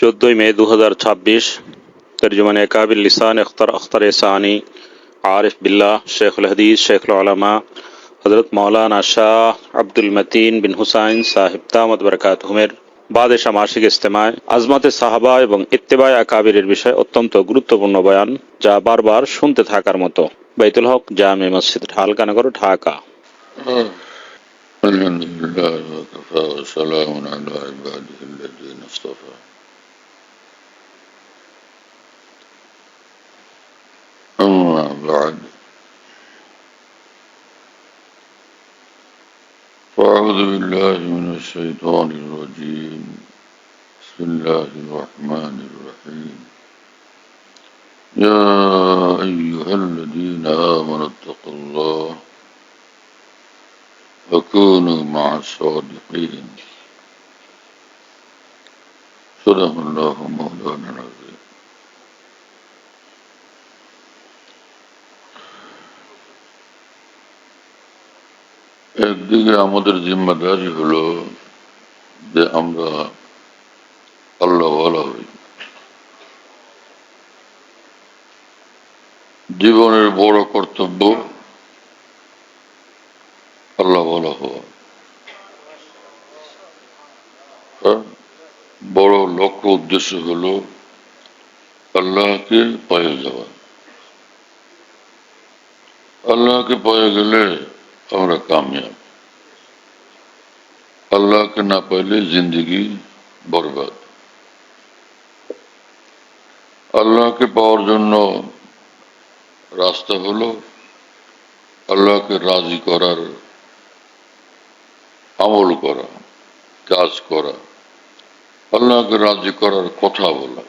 14 मई 2026 तर्जुमान काबिल लिसान अख्तर सानी आरिफ बिल्लाह शेखुल हदीस शेखुल उलमा हज़रत मौलाना शाह अब्दुल मतीन बिन हुसैन साहिब दामत बरकातुहुमेर বাদে সামাসিক ইজতেমায় আজমাতে সাহাবা এবং ইত্তেবায়ে আকাবিরের বিষয়ে অত্যন্ত গুরুত্বপূর্ণ বয়ান যা বারবার শুনতে থাকার মতো। বাইতুল হক জামে মসজিদ ঢালকানগর, ঢাকা। আলহামদুলিল্লাহ ওয়া কাফা ওয়া সালামুন আলা ইবাদিহিল্লাযীনা ইসতাফা। আম্মা বা'দ। فأعوذ بالله من الشيطان الرجيم. بسم الله الرحمن الرحيم. يا أيها الذين آمنوا اتقوا الله وكونوا مع الصادقين. صدق الله مولانا العظيم. একদিকে আমাদের জিম্মাদারি হলো যে আমরা আল্লাহ ওয়ালা হই। জীবনের বড় কর্তব্য আল্লাহ ওয়ালা হওয়া, বড় লক্ষ্য উদ্দেশ্য হলো আল্লাহকে পেয়ে যাওয়া। আল্লাহকে পেয়ে গেলে আমরা কামিয়াব, আল্লাহকে না পাইলে জিন্দগি বরবাদ। আল্লাহকে পাওয়ার জন্য রাস্তা হলো আল্লাহকে রাজি করার আমল করা, কাজ করা, আল্লাহকে রাজি করার কথা বলা,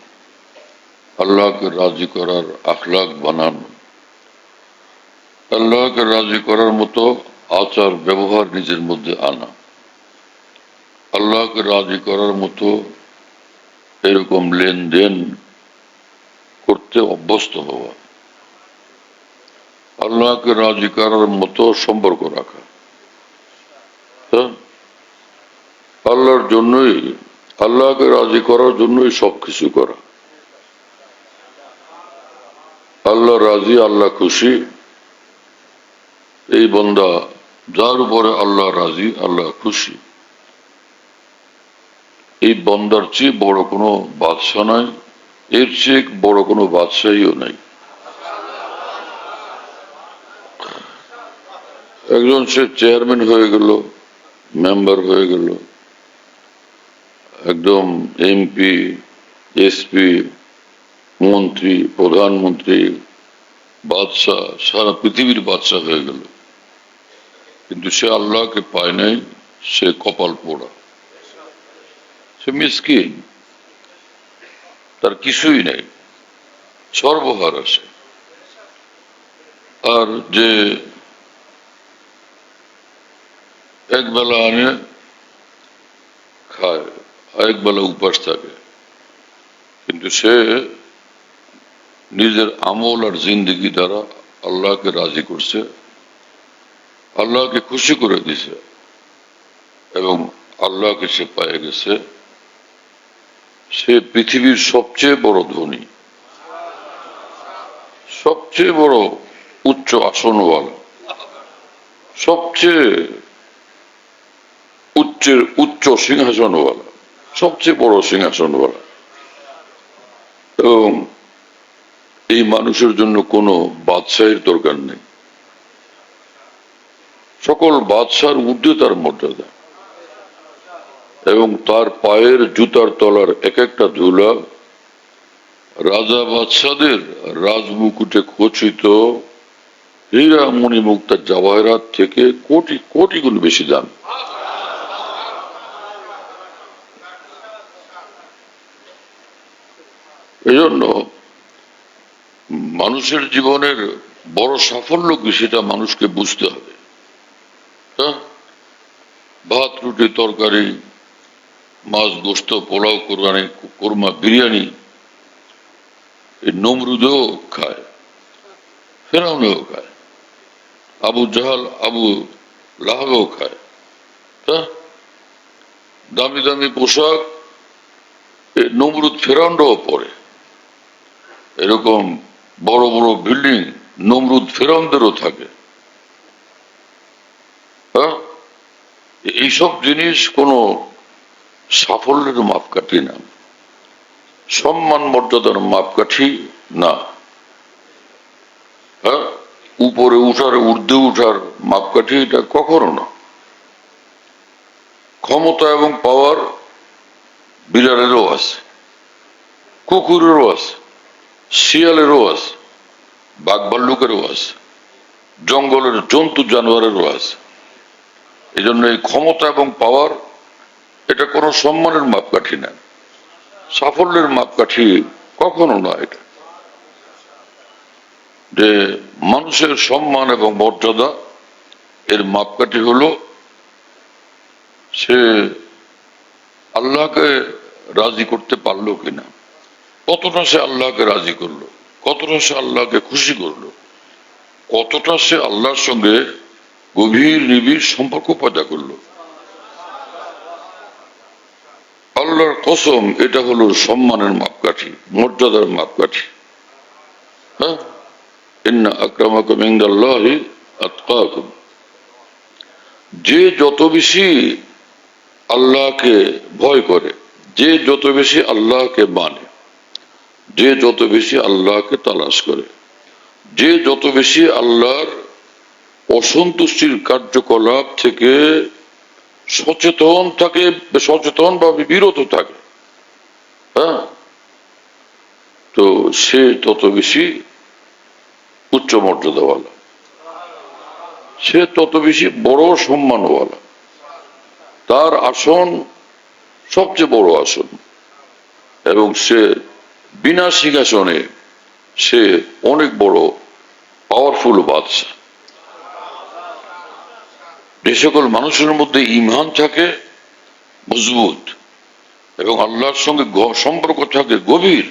আল্লাহকে রাজি করার আখলাক বানানো, আল্লাহকে রাজি করার মতো আচার ব্যবহার নিজের মধ্যে আনা, আল্লাহকে রাজি করার মতো এরকম লেনদেন করতে অভ্যস্ত হওয়া, আল্লাহকে রাজি করার মতো সম্পর্ক রাখা, আল্লাহর জন্যই, আল্লাহকে রাজি করার জন্যই সবকিছু করা। আল্লাহ রাজি, আল্লাহ খুশি, এই বান্দা যার উপরে আল্লাহ রাজি, আল্লাহ খুশি, এই বান্দার চেয়ে বড় কোনো বাদশা নাই, এর চেয়ে বড় কোনো বাদশাহীও নাই। একজন সে চেয়ারম্যান হয়ে গেল, মেম্বার হয়ে গেল, একদম এমপি, এসপি, মন্ত্রী, প্রধানমন্ত্রী, বাদশাহ, সারা পৃথিবীর বাদশাহ হয়ে গেল, কিন্তু সে আল্লাহকে পায় নাই, সে কপাল পোড়া, সে মিসকিন, তার কিছুই নেই, সর্বহারা সে। আর যে একবেলা আনে খায়, একবেলা উপাস থাকে, কিন্তু সে নিজের আমল আর জিন্দগি দ্বারা আল্লাহকে রাজি করছে, আল্লাহকে খুশি করে দিছে এবং আল্লাহকে সে পেয়ে গেছে। সে পৃথিবীর সবচেয়ে বড় ধনী, সবচেয়ে বড় উচ্চ আসনওয়ালা, সবচেয়ে উচ্চ সিংহাসনওয়ালা, সবচেয়ে বড় সিংহাসনওয়ালা। এবং এই মানুষের জন্য কোনো বাদশাহের দরকার নেই, সকল বাদশার ঊর্ধ্বে তার মর্যাদা, এবং তার পায়ের জুতার তলার এক একটা ধুলা রাজা বাদশাদের রাজমুকুটে খচিত হীরা মণিমুক্তা জওয়াহরাত থেকে কোটি কোটি গুণ বেশি দাম। এজন্য মানুষের জীবনের বড় সাফল্য কি সেটা মানুষকে বুঝতে হবে। ভাত, রুটি, তরকারি, মাছ, গোস্ত, পোলাও, কোরবানি, কোরমা, বিরিয়ানি, এই নমরুদেও খায়, ফেরাউনেও খায়, আবু জাহাল, আবু লাহাবেও খায়। দামি দামি পোশাক, নমরুদ ফেরাউনরাও পড়ে, এরকম বড় বড় বিল্ডিং নমরুদ ফেরাউনদেরও থাকে। হ্যাঁ, এইসব জিনিস কোনো সাফল্যের মাপকাঠি না, সম্মান মর্যাদার মাপকাঠি না। হ্যাঁ, উপরে উঠার ঊর্ধ্বে উঠার মাপকাঠি এটা কখনো না। ক্ষমতা এবং পাওয়ার বিড়ালেরও আছে, কুকুরেরও আছে, শিয়ালেরও আছে, বাঘ ভাল্লুকেরও আছে, জঙ্গলের জন্তু জানোয়ারেরও আছে। এই জন্য এই ক্ষমতা এবং পাওয়ার এটা কোনো সম্মানের মাপকাঠি না, সাফল্যের মাপকাঠি কখনো না। এটা যে মানুষের সম্মান এবং মর্যাদা এর মাপকাঠি হলো সে আল্লাহকে রাজি করতে পারলো কিনা, কতটা সে আল্লাহকে রাজি করলো, কতটা সে আল্লাহকে খুশি করলো, কতটা সে আল্লাহর সঙ্গে গভীর নিবিড় সম্পর্ক পয়দা করলো। আল্লাহর কসম, এটা হলো সম্মানের মাপকাঠি, মর্যাদার মাপকাঠি। হ্যাঁ, ইন্না আকরামাকুম ইনদাল্লাহি আতকাকুম। যে যত বেশি আল্লাহকে ভয় করে, যে যত বেশি আল্লাহকে মানে, যে যত বেশি আল্লাহকে তালাশ করে, যে যত বেশি আল্লাহর অসন্তুষ্টির কার্যকলাপ থেকে সচেতন থাকে, সচেতন ভাবে বিরত থাকে, হ্যাঁ, তো সে তত বেশি উচ্চ মর্যাদাওয়ালা, সে তত বেশি বড় সম্মানওয়ালা। তার আসন সবচেয়ে বড় আসন, এবং সে বিনা সিংহাসনে সে অনেক বড় পাওয়ারফুল বাদশা। যে সকল মানুষের মধ্যে ঈমান থাকে মজবুত এবং আল্লাহর সঙ্গে সম্পর্ক থাকে গভীর,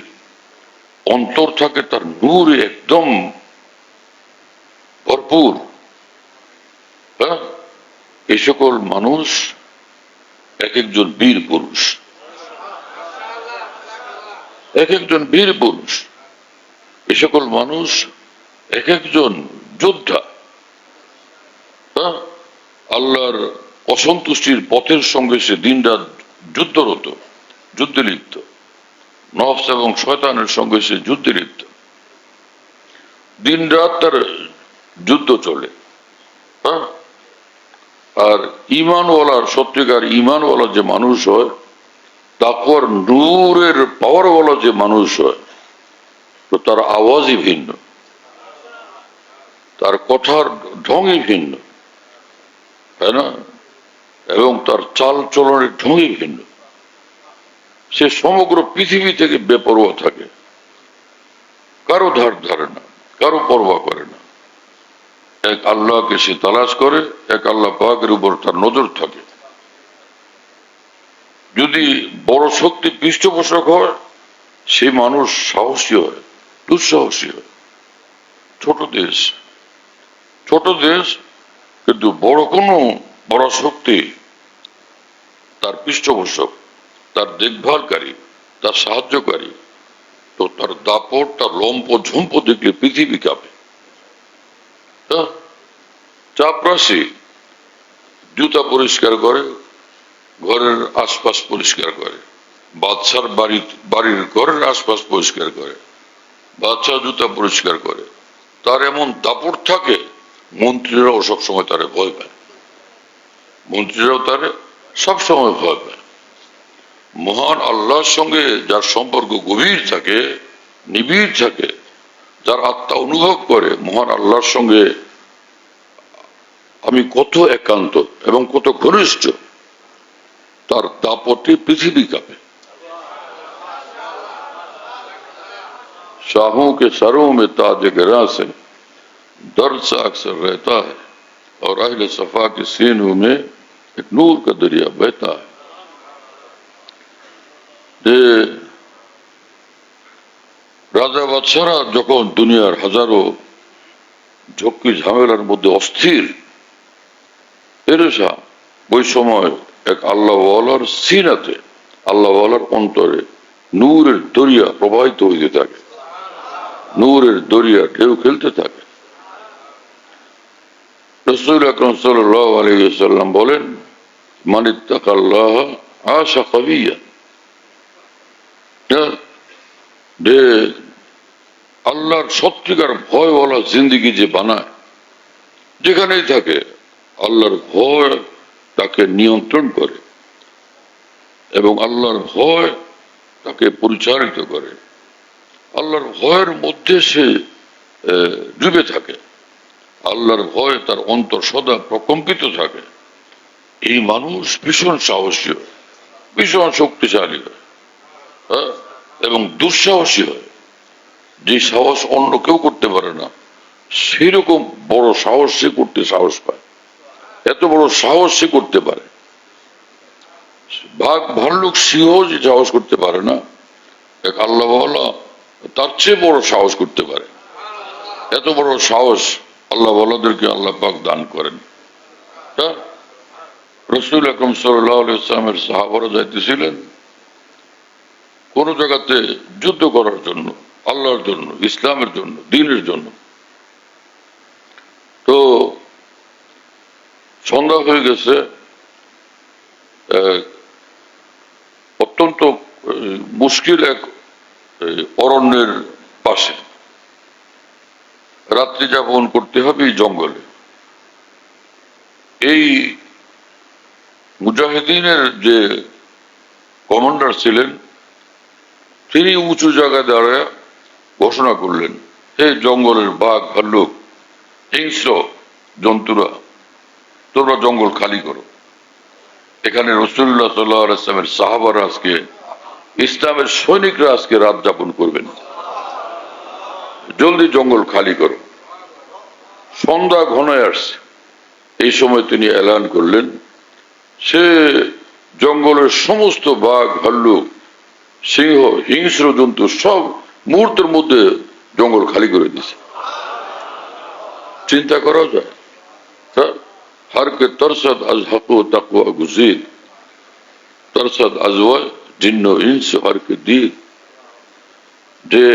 অন্তর থাকে তার নূরে একদম ভরপুর, হ্যাঁ, এই সকল মানুষ এক একজন বীর পুরুষ, এক একজন বীর পুরুষ। এই সকল মানুষ এক একজন যোদ্ধা, হ্যাঁ, আল্লাহর অসন্তুষ্টির পথের সঙ্গে সে দিনরাত যুদ্ধরত, যুদ্ধে লিপ্ত, নফস এবং শয়তানের সঙ্গে সে যুদ্ধে লিপ্ত, দিনরাত তার যুদ্ধ চলে। হ্যাঁ, আর ইমানওয়ালার, সত্যিকার ইমানওয়ালা যে মানুষ হয়, তাকওয়ার নূরের পাওয়ারওয়ালা যে মানুষ হয়, তো তার আওয়াজই ভিন্ন, তার কথার ঢঙই ভিন্ন, তাই না, এবং তার চাল চলনের ঢঙই ভিন্ন। সে সমগ্র পৃথিবী থেকে বেপরোয়া থাকে, কারো ধার ধারে না, কারো পরোয়া করে না। এক আল্লাহকে সে তালাশ করে, এক আল্লাহ পাকের উপর তার নজর থাকে। যদি বড় শক্তি পৃষ্ঠপোষক হয়, সেই মানুষ সাহসী হয়, দুঃসাহসী হয়। ছোট দেশ, ছোট দেশ, কিন্তু বড় কোনো বড় শক্তি তার পৃষ্ঠপোষক, তার দেখভালকারী, তার সাহায্যকারী, তো তার দাপট, তার লম্প ঝম্প দেখলে পৃথিবী কাঁপে। চাপরাশি জুতা পরিষ্কার করে, ঘরের আশপাশ পরিষ্কার করে, বাদশার বাড়ির ঘরের আশপাশ পরিষ্কার করে, বাদশা জুতা পরিষ্কার করে, তার এমন দাপট থাকে, মন্ত্রীরাও সবসময় তারে ভয় পায়, মন্ত্রীরাও তারে সবসময় ভয় পায়। মহান আল্লাহর সঙ্গে যার সম্পর্ক গভীর থাকে, নিবিড় থাকে, যার আত্মা অনুভব করে মহান আল্লাহর সঙ্গে আমি কত একান্ত এবং কত ঘনিষ্ঠ, তার দাপটে পৃথিবী কাঁপে। शाहों के सरों में ताज गिरा से दर्द सा अक्सर रहता है और अहले सफा के सीनों में एक नूर का दरिया बहता है। যে রাজা বাদশারা যখন দুনিয়ার হাজারো ঝক্কি ঝামেলার মধ্যে অস্থির, পেরেশান, ওই সময় এক আল্লাহওয়ালার সিনাতে, আল্লাহওয়ালার অন্তরে নূরের দরিয়া প্রবাহিত হইতে থাকে, নূরের দরিয়া ঢেউ খেলতে থাকে। রাসূল আকরাম সাল্লাল্লাহু আলাইহি ওয়াসাল্লাম বলেন, মান ইত্তাকাল্লাহ আশা কাবিয়া, যে আল্লাহর সত্যিকার ভয়ওয়ালা জিন্দিগি যে বানায়, যেখানেই থাকে আল্লাহর ভয় তাকে নিয়ন্ত্রণ করে এবং আল্লাহর ভয় তাকে পরিচালিত করে, আল্লাহর ভয়ের মধ্যে সে ডুবে থাকে, আল্লাহর ভয় তার অন্তর সদা প্রকম্পিত থাকে। এই মানুষ ভীষণ সাহসী হয়, ভীষণ শক্তিশালী হয়, এবং দুঃসাহসী হয়। যে সাহস অন্য কেউ করতে পারে না, সেরকম বড় সাহস সে করতে সাহস পায়। এত বড় সাহস সে করতে পারে। বাঘ ভাল্লুক সিংহ যে সাহস করতে পারে না, এক আল্লাহওয়ালা তার চেয়ে বড় সাহস করতে পারে। এত বড় সাহস আল্লাহওয়ালাদেরকে আল্লাহ পাক দান করেন। রাসূল আকরাম সাল্লাল্লাহু আলাইহি ওয়াসাল্লামের সাহাবারা যাইতেছিলেন কোন জায়গাতে যুদ্ধ করার জন্য, আল্লাহর জন্য, ইসলামের জন্য, দ্বীনের জন্য। তো সন্ধ্যা হয়ে গেছে, অত্যন্ত মুশকিল এক অরণ্যের পাশে রাত্রি যাপন করতে হবে এই জঙ্গলে। এই মুজাহিদিনের যে কমান্ডার ছিলেন, তিনি উঁচু জায়গায় দাঁড়ায় ঘোষণা করলেন, হে জঙ্গলের বাঘ ভাল্লুক হিংস্র জন্তুরা, তোমরা জঙ্গল খালি করো। এখানে রাসূলুল্লাহ সাল্লাল্লাহু আলাইহি ওয়াসাল্লামের সাহাবারা আজকে, ইসলামের সৈনিকরা আজকে রাত যাপন করবেন, জলদি জঙ্গল খালি করো। সন্ধ্যা ঘনায় আসছে, এই সময় তিনি এলান করলেন, সে জঙ্গলের সমস্ত বাঘ ভাল্লুক সিংহ হিংস্র জন্তু সব মুহূর্তের মধ্যে জঙ্গল খালি করে দিছে। চিন্তা করা যায়? हर के तरसद अज हक व तकवा गुज़ीर, तरसद अजवा जिन्न इंस हर के दीर। যে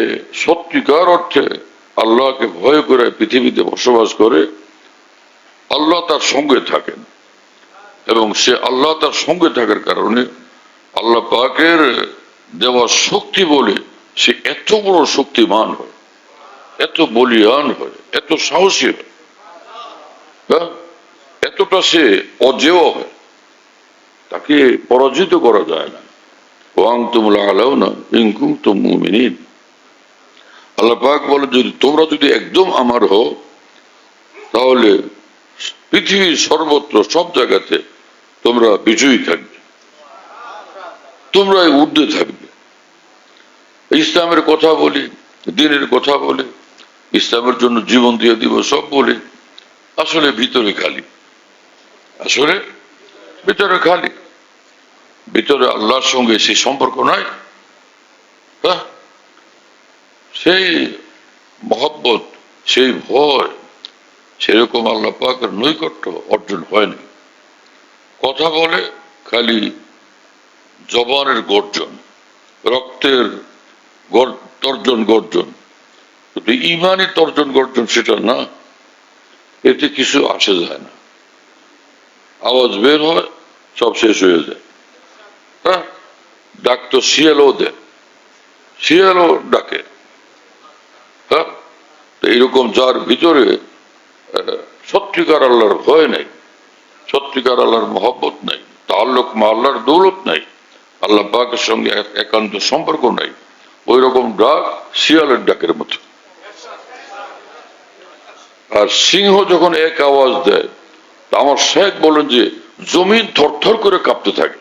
সত্যিকার অর্থে আল্লাহকে ভয় করে পৃথিবীতে বসবাস করে, আল্লাহ তার সঙ্গে থাকেন, এবং সে আল্লাহ তার সঙ্গে থাকার কারণে আল্লাহ পাকের দেওয়া শক্তি বলে সে এত বড় শক্তিমান হয়, এত বলিয়ান হয়, এত সাহসী হয়, এতটা সে অজেয় হয়, তাকে পরাজিত করা যায় না। ওয়ান্তুমুল আলাউনা ইন কুনতুম মুমিনিন। আল্লাহ পাক বলে, তোমরা যদি একদম আমার হও, তাহলে পৃথিবীর সর্বত্র সব জায়গাতে তোমরা বিজয়ী থাকবে, তোমরা ঊর্ধ্বে থাকবে। ইসলামের কথা বলি, দ্বীনের কথা বলি, ইসলামের জন্য জীবন দিয়ে দিব সব বলি, আসলে ভিতরে খালি, আসলে ভিতরে খালি, ভিতরে আল্লাহর সঙ্গে সেই সম্পর্ক নাই। সেই মহব্বত, সেই ভয় সেরকম আল্লাহ পাকের নৈকট্য অর্জন হয়নি। কথা বলে খালি জবানের গর্জন, রক্তের তর্জন গর্জন, কিন্তু ইমানি তর্জন গর্জন সেটা না, এতে কিছু আসে যায় না। আওয়াজ বের হয়, সব শেষ হয়ে যায়। ডাক তো শিয়ালও দেয়, শিয়ালও ডাকে। এইরকম যার ভিতরে সত্যিকার আল্লাহর ভয় নেই, সত্যিকার আল্লাহর মহব্বত নাই, তাআল্লুক মা আল্লাহর দৌলত নাই, আল্লাহ পাকের সঙ্গে একান্ত সম্পর্ক নাই, ওই রকম ডাক শিয়ালের ডাকের মতো। আর সিংহ যখন এক আওয়াজ দেয়, আমার শেখ বলেন যে জমিন থরথর করে কাঁপতে থাকে।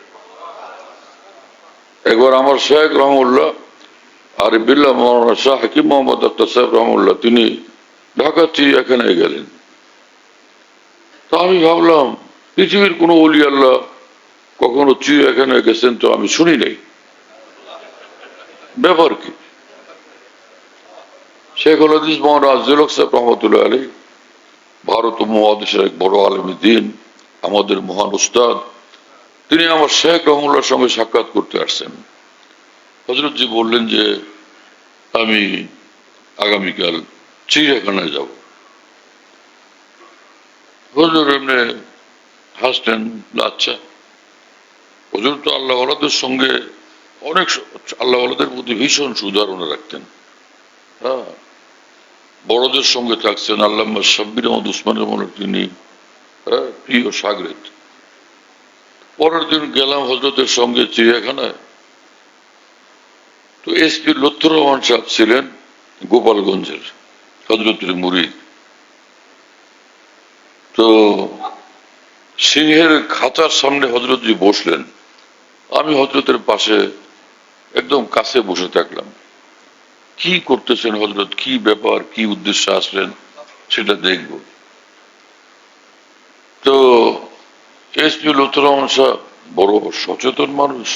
একবার আমার শেখ রহমুল্লাহ আর বিল্লাহ মৌলানা শাহ হাকিম মোহাম্মদ আখতার সাহেব রহমুল্লাহ, তিনি ঢাকা চিড়িয়াখানায় গেলেন। তা আমি ভাবলাম, পৃথিবীর কোন ওলি আল্লাহ কখনো চিড়িয়াখানায় গেছেন তো আমি শুনি নাই, ব্যাপার কি? শেখুল হাদিস মৌলানা আজিজুল হক সাহেব রহমতুল্লাহ আলাইহি, ভারত মহাদেশের এক বড় আলেমে দ্বীন, আমাদের মহান উস্তাদ, তিনি আমার শেখ রহমুল্লাহর সঙ্গে সাক্ষাৎ করতে আসছেন। হযরতজি বললেন যে আমি আগামীকাল চিড়িয়াখানায় যাব। হুজুর এমনি হাসলেন, আচ্ছা। হুজুর তো আল্লাহওয়ালাদের সঙ্গে অনেক আল্লাহওয়ালাদের প্রতি ভীষণ সুধারণা রাখতেন। হ্যাঁ, বড়দের সঙ্গে থাকছেন। আল্লামা শাব্বির আহমদ উসমানের মনে তিনি প্রিয় সাগরেদ। পরের দিন গেলাম হযরতের সঙ্গে চিড়িয়াখানায়। তো এসপি লুৎফর রহমান সাহেব ছিলেন গোপালগঞ্জের, হযরতের মুরিদ। তো সিংহের খাঁচার সামনে হযরতজি বসলেন, আমি হযরতের পাশে একদম কাছে বসে থাকলাম। কি করতেছেন হযরত, কি ব্যাপার, কি উদ্দেশ্যে আসলেন সেটা দেখব। তো এসপি লুৎফর রহমান সাহেব বড় সচেতন মানুষ,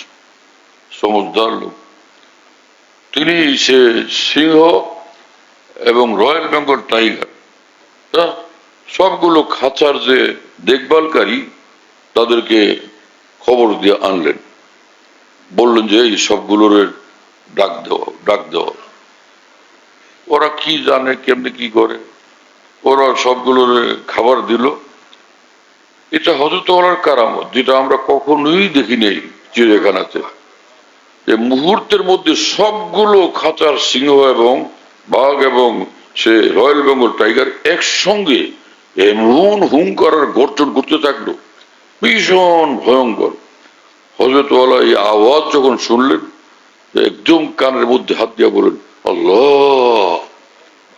সমঝদার লোক। তিনি সে সিংহ এবং রয়্যাল বেঙ্গল টাইগার সবগুলো খাঁচার যে দেখভালকারী তাদেরকে খবর দিয়ে আনলেন। বললেন যে এই সবগুলোর ডাক দেওয়া। ওরা কি জানে কেমনে কি করে, ওরা সবগুলোর খাবার দিল। এটা হযরত ওয়ালার কারামত, যেটা আমরা কখনোই দেখি নেই চিড়িয়াখানাতে। যে মুহূর্তের মধ্যে সবগুলো খাঁচার সিংহ এবং বাঘ এবং সে রয়্যাল বেঙ্গল টাইগার একসঙ্গে এমন হুঙ্কার আর গর্জন করতে থাকলো, ভীষণ ভয়ঙ্কর। হযরত ওয়ালা এই আওয়াজ যখন শুনলেন, একদম কানের মধ্যে হাত দিয়া বলেন আল্লাহ,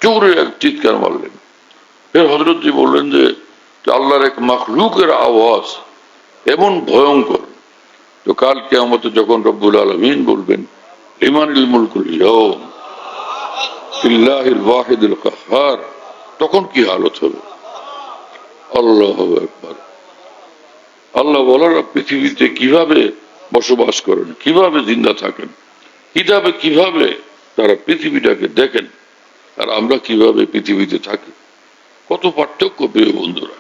জোরে এক চিৎকার মারলেন। ফের হযরতজি বললেন যে আল্লাহর এক মাখলুকের আওয়াজ এমন ভয়ঙ্কর, তো কাল কিয়ামতে যখন রব্বুল আলামিন বলবেন লিমানিল মুলকুল ইয়াউম লিল্লাহিল ওয়াহিদুল কাহ্হার, তখন কি হালত হবে। আল্লাহু আকবার। আল্লাহ ওয়ালারা পৃথিবীতে কিভাবে বসবাস করেন, কিভাবে জিন্দা থাকেন, কিভাবে তারা পৃথিবীটাকে দেখেন, আর আমরা কিভাবে পৃথিবীতে থাকি, কত পার্থক্য প্রিয় বন্ধুরা।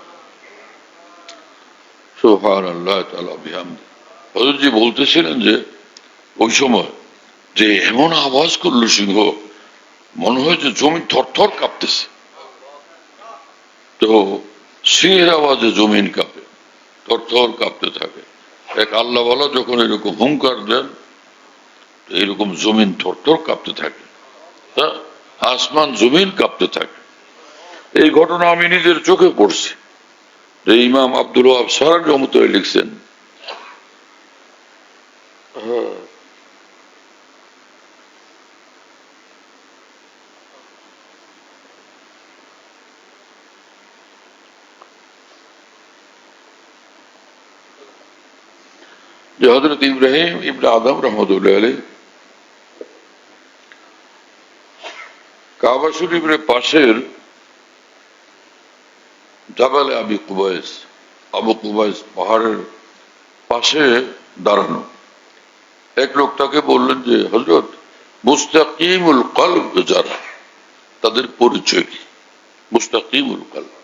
সুবহানাল্লাহ তাআলা বিহামদি। হযরতজি বলতেছিলেন যে ওই সময় যে এমন আওয়াজ করলো সিংহ, মনে হয় যে জমি থরথর কাঁপতেছে। তো সিংহের আওয়াজে জমিন কাঁপে, থরথর কাঁপতে থাকে। এক আল্লাহওয়ালা যখন এরকম হুঙ্কার দেন, এরকম জমিন থরথর কাঁপতে থাকে, হ্যাঁ, আসমান জমিন কাঁপতে থাকে। এই ঘটনা আমি নিজের চোখে পড়ছি। যে ইমাম আব্দুল ওয়াহাব সারার রহমতুল্লাহ লিখছেন, যে হযরত ইব্রাহিম ইবনে আদম রহমতুল্লাহ আলাইহি কাবা শরীফের পাশের জাবালে আবু কুবাইস পাহাড়ের পাশে দাঁড়ানো। এক লোক তাকে বললেন যে হযরত মুস্তাকিমুল কলব যারা, তাদের পরিচয় কি? মুস্তাকিমুল কলব,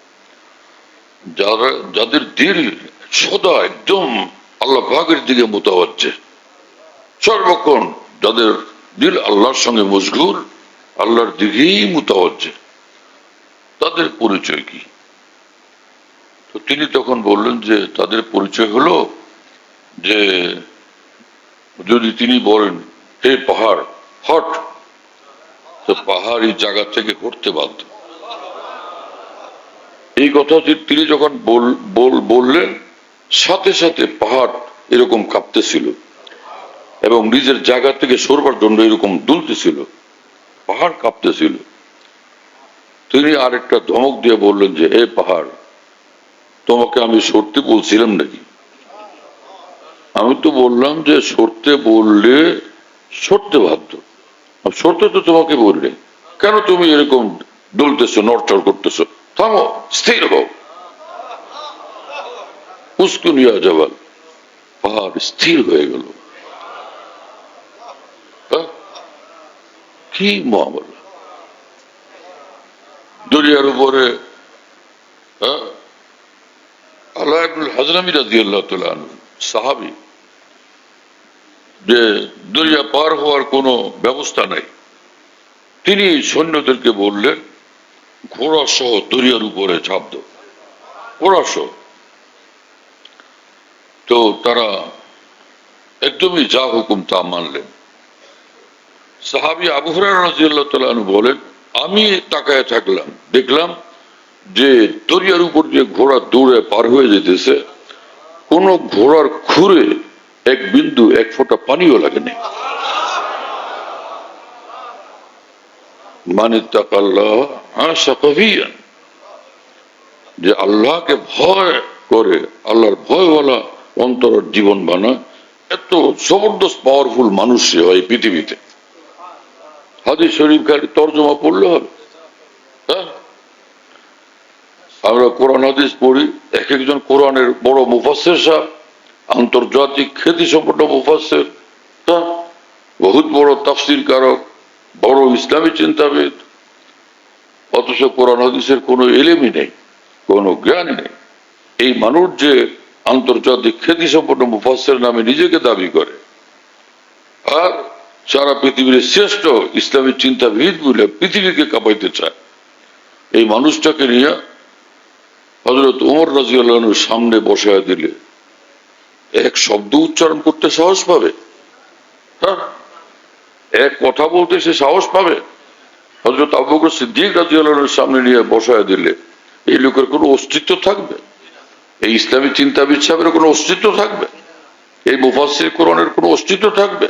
যারা যাদের দিল সদা একদম আল্লাহ পাকের দিকে মুতাওয়াজ্জিহ, সর্বক্ষণ যাদের দিল আল্লাহর সঙ্গে মশগুল, আল্লাহর দিকেই মুতাওয়াজ্জিহ, তাদের পরিচয় কি? তো তিনি তখন বললেন যে তাদের পরিচয় হলো যে যদি তিনি বলেন হে পাহাড় হট, তো পাহাড় এই জায়গা থেকে হটতে বাধ্য। এই কথা তিনি যখন বললেন, সাথে সাথে পাহাড় এরকম কাঁপতেছিল এবং নিজের জায়গা থেকে সরবার জন্য এরকম দুলতেছিল, পাহাড় কাঁপতেছিল। তিনি আরেকটা ধমক দিয়ে বললেন যে হে পাহাড়, তোমাকে আমি সরতে বলছিলাম নাকি? আমি তো বললাম যে সরতে বললে সরতে বাধ্য, সরতে তো তোমাকে বললে, কেন তুমি এরকম দুলতেছো, নড়চড় করতেছো? থামো, স্থির হও। উস্কুনিয়া জবাল, পাহাড় স্থির হয়ে গেল। কি মামলা! দরিয়ার উপরে আল্লাহ ইবনুল হাজরামি রাদিয়াল্লাহু তাআলা আনহু সাহাবী, যে দরিয়া পার হওয়ার কোনো ব্যবস্থা নাই, তিনি সৈন্যদেরকে বললেন ঘোড়া সহ দরিয়ার উপরে ঝাঁপ দাও, ঘোড়া সহ। তো তারা একদমই যা হুকুম তা মানলেন। সাহাবী আবু হুরায়রা রাদিয়াল্লাহু তাআলা আনহু বলেন, আমি তাকায় থাকলাম, দেখলাম যে দরিয়ার উপর দিয়ে ঘোড়া দৌড়ে পার হয়ে যেতেছে, কোন ঘোড়ার খুরে এক বিন্দু এক ফোঁটা পানিও লাগেনি। মানে তাকাল্লাহ আশাকাভিয়ান, যে আল্লাহকে ভয় করে, আল্লাহর ভয়ওয়ালা অন্তরের জীবন বানায়, এত জবরদস্ত পাওয়ারফুল মানুষ সে হয় পৃথিবীতে। হাদিস শরীফ খালি তর্জমা পড়লে হবে? হ্যাঁ, আমরা কোরআন হাদিস পড়ি, এক একজন কোরআনের বড় মুফাসসির সাহেব, আন্তর্জাতিক খ্যাতি সম্পন্ন মুফাসসির, বহুত বড় তাফসীর কারক, বড় ইসলামী চিন্তাবিদ, অথচ কোরআন হাদিসের কোনো এলেমই নেই, কোনো জ্ঞানই নেই। এই মানুষ যে আন্তর্জাতিক খ্যাতি সম্পন্ন মুফাসসির নামে নিজেকে দাবি করে, আর সারা পৃথিবীর শ্রেষ্ঠ ইসলামী চিন্তাবিদ বলে পৃথিবীকে কাঁপাইতে চায়, এই মানুষটাকে নিয়ে হযরত ওমর রাদিয়াল্লাহু আনহুর সামনে বসায় দিলে এক শব্দ উচ্চারণ করতে সাহস পাবে? হ্যাঁ, এক কথা বলতে সে সাহস পাবে? হযরত আবু বকর সিদ্দিক রাদিয়াল্লাহু আনহুর সামনে নিয়ে বসায় দিলে এই লোকের কোনো অস্তিত্ব থাকবে? এই ইসলামী চিন্তাবিদ সাহেবের কোনো অস্তিত্ব থাকবে? এই মুফাসসির কোরআনের কোনো অস্তিত্ব থাকবে?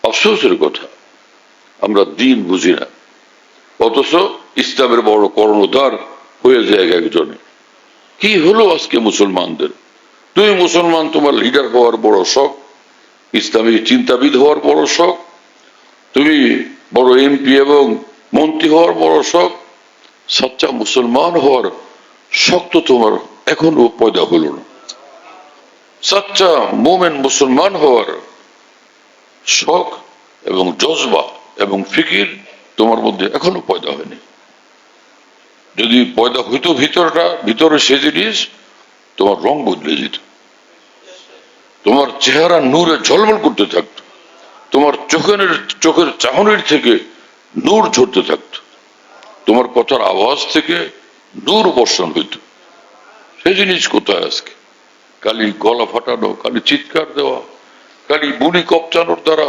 আফসোসের কথা, আমরা দিন বুঝি না, অথচ ইসলামের বড় কর্ণধার হয়ে যায় একজনে। কি হলো আজকে মুসলমানদের? তুমি মুসলমান, তোমার লিডার হওয়ার বড় শখ, ইসলামী চিন্তাবিদ হওয়ার বড় শখ, তুমি বড় এমপি এবং মন্ত্রী হওয়ার বড় শখ, সচ্চা মুসলমান হওয়ার শখ তো তোমার এখনো পয়দা হলো না। সচ্চা মোমেন মুসলমান হওয়ার শখ এবং জজবা এবং ফিকির তোমার মধ্যে এখনো পয়দা হয়নি। যদি পয়দা হইতো ভিতরে সে জিনিস, তোমার রং বদলে যেত, তোমার চেহারা নূরে ঝলমল করতে থাকতো, তোমার চোখের চাহনির থেকে নূর ঝরতে থাকতো, তোমার কথার আওয়াজ থেকে নূর বর্ষণ হইত। সে জিনিস কোথায় আজকে? খালি গলা ফাটানো, খালি চিৎকার দেওয়া, খালি বুলি কপচানোর দ্বারা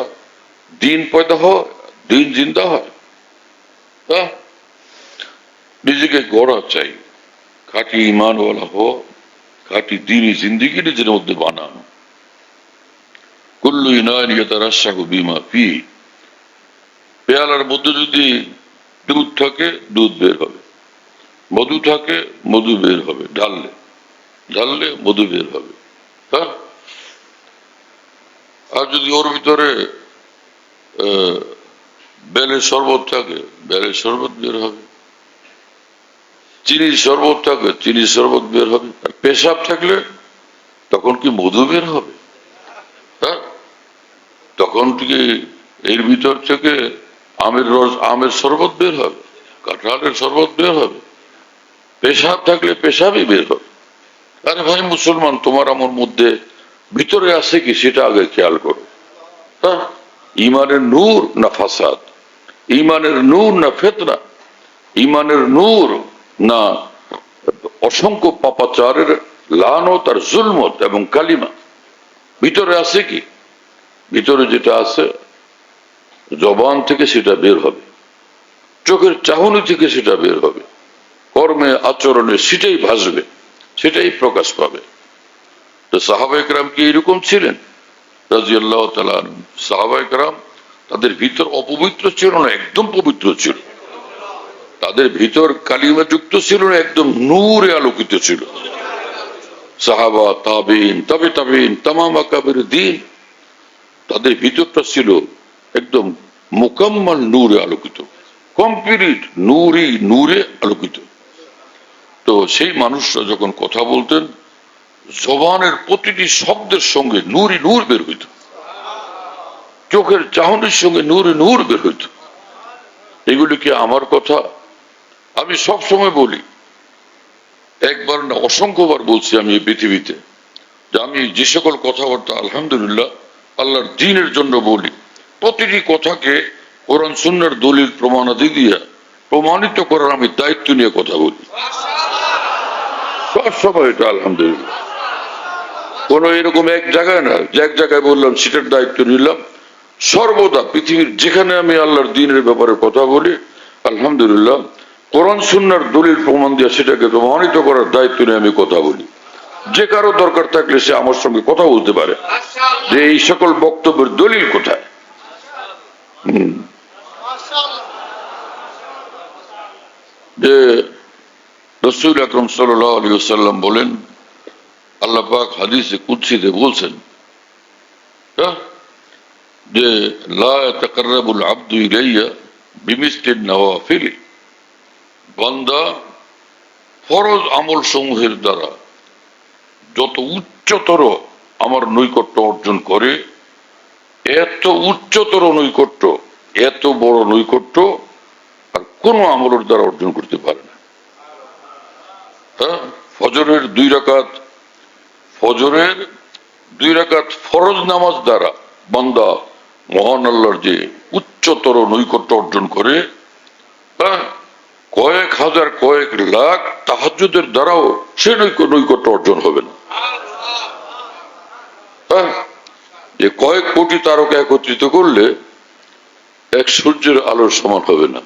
দিন পয়দা হয়, দিন জিন্দা হয়? নিজেকে গড়া চাই, খাঁটি ইমানওয়ালা হওয়া, খাঁটি দিনই জিন্দিগি নিজের মধ্যে বানানো। কুল্লু ইনাইন ইয়াতারাশাহু বিমা ফি, পেয়ালার মধ্যে যদি দুধ থাকে দুধ বের হবে, মধু থাকে মধু বের হবে, ঢাললে মধু বের হবে। হ্যাঁ, আর যদি ওর ভিতরে বেলের শরবত থাকে, বেলের শরবত বের হবে, চিনির শরবত থাকে, চিনির শরবত বের হবে। আর পেশাব থাকলে তখন কি মধু বের হবে? হ্যাঁ, তখন কি এর ভিতর থেকে আমের শরবত বের হবে, কাঁঠালের শরবত বের হবে? পেশাব থাকলে পেশাবই বের হবে। আরে ভাই মুসলমান, তোমার আমার মধ্যে ভিতরে আছে কি সেটা আগে খেয়াল করো। হ্যাঁ, ইমানের নূর না ফাসাদ, ইমানের নূর না ফিতনা, ইমানের নূর না অসংখ্য পাপাচারের লানত আর জুলমত এবং কালিমা? ভিতরে আছে কি? ভিতরে যেটা আছে জবান থেকে সেটা বের হবে, চোখের চাহনি থেকে সেটা বের হবে, কর্মে আচরণে সেটাই ভাসবে, সেটাই প্রকাশ পাবে। তো সাহাবায়ে কেরাম কি এরকম ছিলেন রাদিয়াল্লাহু তাআলা আনহুম? সাহাবায়ে কেরাম তাদের ভিতর অপবিত্র ছিল না, একদম পবিত্র ছিল। তাদের ভিতর কালিমা যুক্ত ছিল না, একদম নূরে আলোকিত ছিল। সাহাবা, তাবেঈন, তবে তাবেঈন, তামাম আকাবের দ্বীন, তাদের ভিতরটা ছিল একদম মুকাম্মাল নূরে আলোকিত, কমপ্লিট নূরে আলোকিত। তো সেই মানুষরা যখন কথা বলতেন, জবানের প্রতিটি শব্দের সঙ্গে নূর বের হইত, চোখের চাহনির সঙ্গে নূর বের হইত। এগুলি কি আমার কথা? আমি সব সময় বলি, একবার না অসংখ্যবার বলছি আমি এই পৃথিবীতে, যে আমি যে সকল কথাবার্তা আলহামদুলিল্লাহ আল্লাহর দ্বীনের জন্য বলি, প্রতিটি কথাকে কোরআন সুন্নাহর দলিল প্রমাণাদি দিয়ে প্রমাণিত করার আমি দায়িত্ব নিয়ে কথা বলি সব সময়। এটা আলহামদুলিল্লাহ কোন এরকম এক জায়গায় না যে এক জায়গায় বললাম সেটার দায়িত্ব নিলাম। সর্বদা পৃথিবীর যেখানে আমি আল্লাহর দ্বীনের ব্যাপারে কথা বলি, আলহামদুলিল্লাহ কোরআন সুন্নাহর দলিল প্রমাণ দিয়ে সেটাকে প্রমাণিত করার দায়িত্ব নিয়ে আমি কথা বলি। যে কারো দরকার থাকলে সে আমার সঙ্গে কথা বলতে পারে যে এই সকল বক্তব্যের দলিল কোথায়। যে রাসূল আকরাম সাল্লাল্লাহু আলাইহি ওয়াসাল্লাম বলেন, আল্লাহ পাক হাদিসে কুদসিতে বলছেন যে লা ইয়াতাকাররাবুল আবদু ইলাইয়া বিমিসলিন নওয়াফিল, বান্দা ফরজ আমল সমূহের দ্বারা যত উচ্চতর আমার নৈকট্য অর্জন করে, এত উচ্চতর নৈকট্য, এত বড় নৈকট্য আর কোন আমলের দ্বারা অর্জন করতে পারে না। ফজরের 2 রাকাত, ফজরের 2 রাকাত ফরজ নামাজ দ্বারা বান্দা মহান আল্লাহর যে উচ্চতর নৈকট্য অর্জন করে, কয়েক হাজার কয়েক লাখ তাহাজ্জুদের দ্বারাও সে নৈকট্য অর্জন হবে না। যে কয়েক কোটি তারকা একত্রিত করলে এক সূর্যের আলোর সমান হবে না।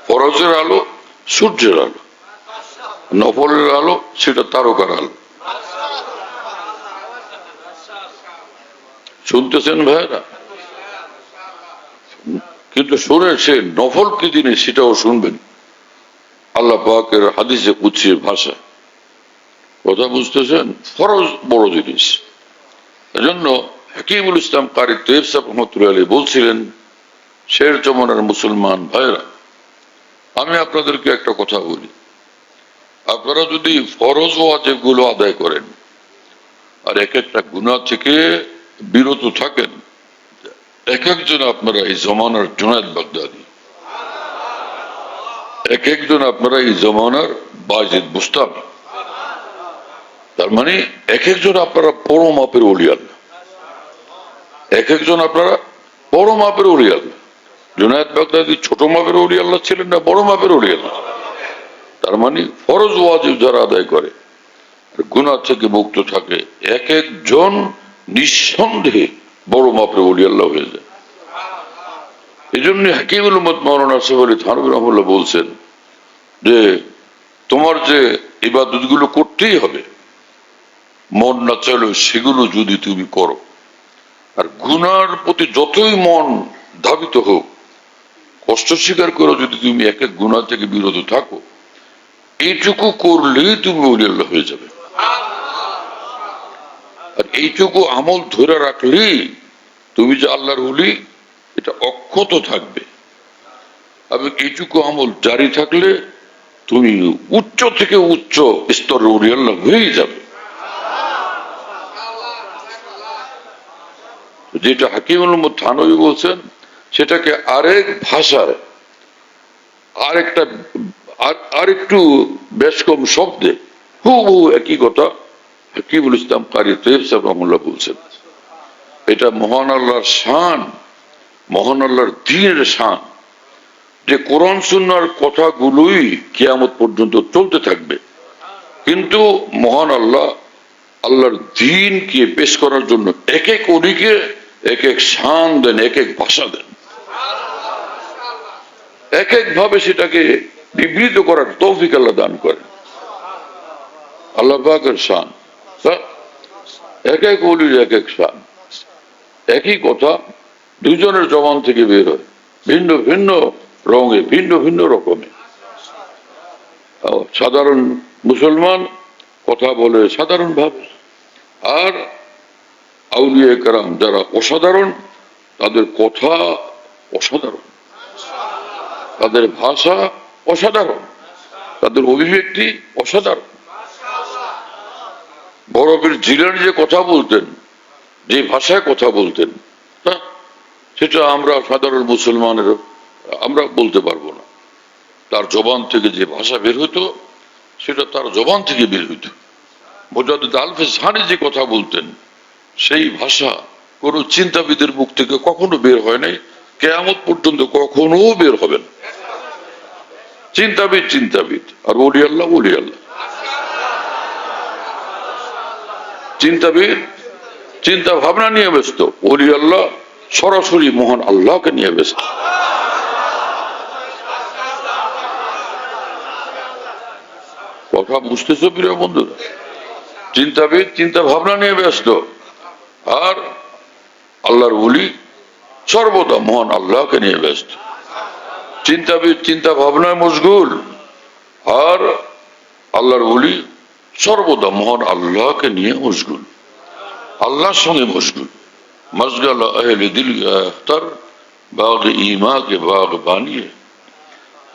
ফরজের আলো সূর্যের আলো, নফলের আলো সেটা তারকার আলো। শুনতেছেন ভাইরা? কিন্তু শুনে সে নফল কি দিনে সেটাও শুনবেন আল্লাহ পাকের হাদিসে কুদসির ভাষা। কথা বুঝতেছেন? ফরজ বড় জিনিস। এজন্য হাকিমুল ইসলাম কারি তৈয়ব সাহেব রহমতুল্লাহ আলাইহি বলছিলেন, শের জমানার মুসলমান ভাইরা, আমি আপনাদেরকে একটা কথা বলি, আপনারা যদি ফরজ ওয়াজিব গুলো আদায় করেন আর এক একটা গুনাহ থেকে বিরত থাকেন, এক একজন আপনারা এই জমানার জুনায়েদ বাগদাদি, এক একজন আপনারা এই জমানার বাজিদ বুস্তামি, তার মানে এক একজন আপনারা বড় মাপের ওলি আল্লাহ, এক একজন আপনারা বড় মাপের ওলি আল্লাহ। জুনায়েদ বাগদাদি ছোট মাপের ওলি আল্লাহ ছিলেন না বড় মাপের ওলি আল্লাহ? তার মানে ফরজ ওয়াজিব যারা আদায় করে গুনাহ থেকে মুক্ত থাকে, এক একজন নিঃসন্দেহে বড় মাপের ওলি আল্লাহ হয়ে যায়। এই জন্য হাকিমুল উম্মত মাওলানা আসিফ আলী থানভী রাহিমাহুল্লাহ বলছেন যে তোমার যে ইবাদত গুলো করতেই হবে, মন না চাইলেও সেগুলো যদি তুমি করো, আর গুনার প্রতি যতই মন ধাবিত হোক, কষ্ট স্বীকার করে যদি তুমি এক এক গুনাহ থেকে বিরত থাকো, এইটুকু করলেই তুমি ওলি আল্লাহ হয়ে যাবে। আর এইটুকু আমল ধরে রাখলেই তুমি যে আল্লাহর ওলি এটা অক্ষত থাকবে। এবং এইটুকু আমল জারি থাকলে তুমি উচ্চ থেকে উচ্চ স্তরের ওলি আল্লাহ হয়ে যাবে। যেটা হাকিমুল উম্মত থানভী বলছেন সেটাকে আরেক ভাষায় আরেকটা আরেকটু বেশ কম শব্দে হুবহু একই কথা হাকিমুল ইসলাম কারি তৈয়ব সাহেব রহমাতুল্লাহ বলছেন। এটা মহান আল্লাহর শান, মহান আল্লাহর দ্বীনের শান, যে কোরআন সুন্নাহর কথাগুলোই কিয়ামত পর্যন্ত চলতে থাকবে। কিন্তু মহান আল্লাহ আল্লাহর দ্বীনকে পেশ করার জন্য এক এক ওলিকে এক এক শান দেন, এক এক ভাষা দেন, এক এক ভাবে সেটাকে বিবৃত করার তৌফিক আল্লাহ দান করেন। আল্লাহ পাকের শান, এক এক ওলির এক এক শান। একই কথা দুজনের জবান থেকে বের হয় ভিন্ন ভিন্ন রঙে, ভিন্ন ভিন্ন রকমে। সাধারণ মুসলমান কথা বলে সাধারণ ভাবে, আর আউলিয়া কেরাম যারা অসাধারণ তাদের কথা অসাধারণ, তাদের ভাষা অসাধারণ, তাদের অভিব্যক্তি অসাধারণ। বরফের জিলানি যে কথা বলতেন, যে ভাষায় কথা বলতেন, সেটা আমরা সাধারণ মুসলমানের আমরা বলতে পারবো না। তার জবান থেকে যে ভাষা বের হতো সেটা তার জবান থেকে বের হইত। মুজাদ্দিদ আলফে সানি যে কথা বলতেন সেই ভাষা কোন চিন্তাবিদের মুখ থেকে কখনো বের হয় নাই, কিয়ামত পর্যন্ত কখনো বের হবে না। চিন্তাবিদ চিন্তাবিদ, আর ওলি আল্লাহ ওলি আল্লাহ। চিন্তাবিদ চিন্তা ভাবনা নিয়ে ব্যস্ত, ওলি আল্লাহ সরাসরি মহান আল্লাহকে নিয়ে ব্যস্ত। কথা বুঝতেছো প্রিয় বন্ধুরা? চিন্তাবিদ চিন্তা ভাবনা নিয়ে ব্যস্ত, আর আল্লাহর ওলি সর্বদা মহান আল্লাহকে নিয়ে ব্যস্ত। চিন্তাবিদ চিন্তা ভাবনায় মশগুল, আর আল্লাহর ওলি সর্বদা মহান আল্লাহকে নিয়ে মশগুল, আল্লাহর সঙ্গে মশগুল। মশগাল আহলে দিল আখতার বাগ ইমা কে বাগ বানিয়ে।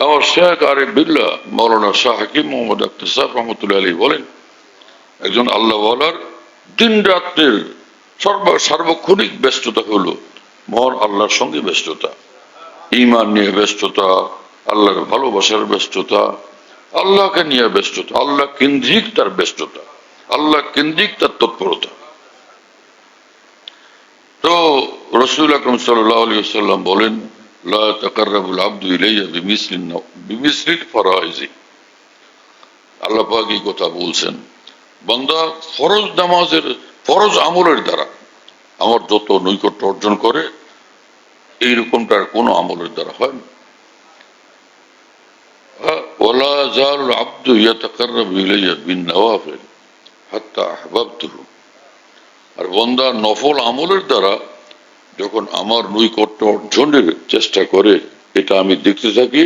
আমার শেখ আরিফ বিল্লাহ মৌলানা শাহ হাকিম মোহাম্মদ আখতার সাহেব রহমতুল্লাহ আলাইহি বলেন, একজন আল্লাহওয়ালার দিন রাত্রের সার্বক্ষণিক ব্যস্ততা হলো মহান আল্লাহর সঙ্গে ব্যস্ততা, ঈমান নিয়ে ব্যস্ততা, আল্লাহর ভালোবাসার ব্যস্ততা, আল্লাহকে নিয়ে ব্যস্ততা, আল্লাহ কেন্দ্রিক তার ব্যস্ততা, আল্লাহ কেন্দ্রিক তার তৎপরতা। তো রাসূল আকরাম সাল্লাল্লাহু আলাইহি ওয়াসাল্লাম বলেন, লা তাকাররাবুল আবদু ইলাইয়া বিমিসলিল ফারাইজি। আল্লাহ পাক এই কথা বলছেন, বান্দা ফরজ নামাজের ফরজ আমলের দ্বারা আমার যত নৈকট্য অর্জন করে এইরকমটার কোন আমলের দ্বারা হয় না। ওয়ালা যালুল আবদু ইয়াতাকাররাবু ইলাইয়া বিন-নওয়াফিল হাত্তা আহবাবতুহু। আর বান্দা নফল আমলের দ্বারা যখন আমার নৈকট্য অর্জনের চেষ্টা করে, এটা আমি দেখতে থাকি,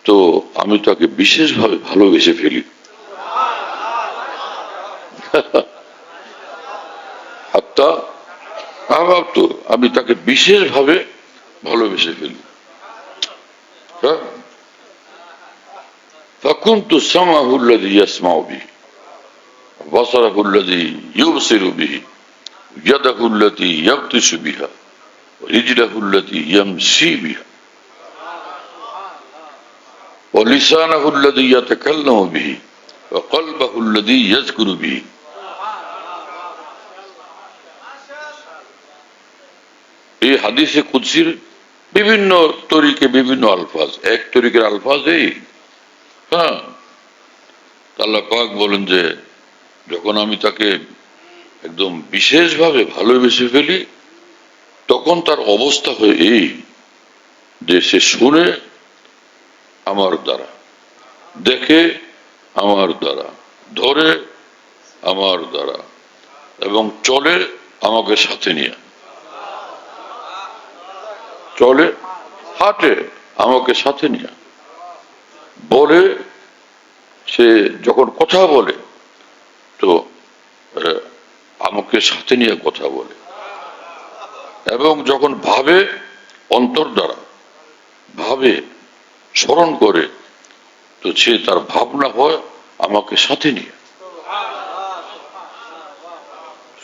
তো আমি তাকে বিশেষভাবে ভালোবেসে ফেলি। হাত্তা আহবাবতু, আমি তাকে বিশেষভাবে ভালোবেসে ফেলি। ফাকুনতু সামাহু আল্লাযী ইয়াসমাউ বিহি, বাসারাহু আল্লাযী ইউবসিরু বিহি, ইয়াদাহু আল্লাতী ইয়াবতিশু বিহা, ওয়া রিজলাহু আল্লাতী ইয়ামশী বিহা, ওয়া লিসানাহু আল্লাযী ইয়াতাকাল্লামু বিহি, ওয়া কলবাহু আল্লাযী ইয়াযকুরু বিহি। এই হাদিসে কুদসির বিভিন্ন তরিকে বিভিন্ন আলফাজ, এক তরিকের আলফাজ এই। আল্লাহ পাক বলেন যে যখন আমি তাকে একদম বিশেষভাবে ভালোবেসে ফেলি, তখন তার অবস্থা হয় এই যে সে শুনে আমার দ্বারা, দেখে আমার দ্বারা, ধরে আমার দ্বারা, এবং চলে আমাকে সাথে নিয়ে। চলে, হাঁটে আমাকে সাথে নিয়ে, বলে, সে যখন কথা বলে তো আমাকে সাথে নিয়ে কথা বলে, এবং যখন ভাবে অন্তর দ্বারা ভাবে স্মরণ করে, তো সে তার ভাবনা হয় আমাকে সাথে নিয়ে।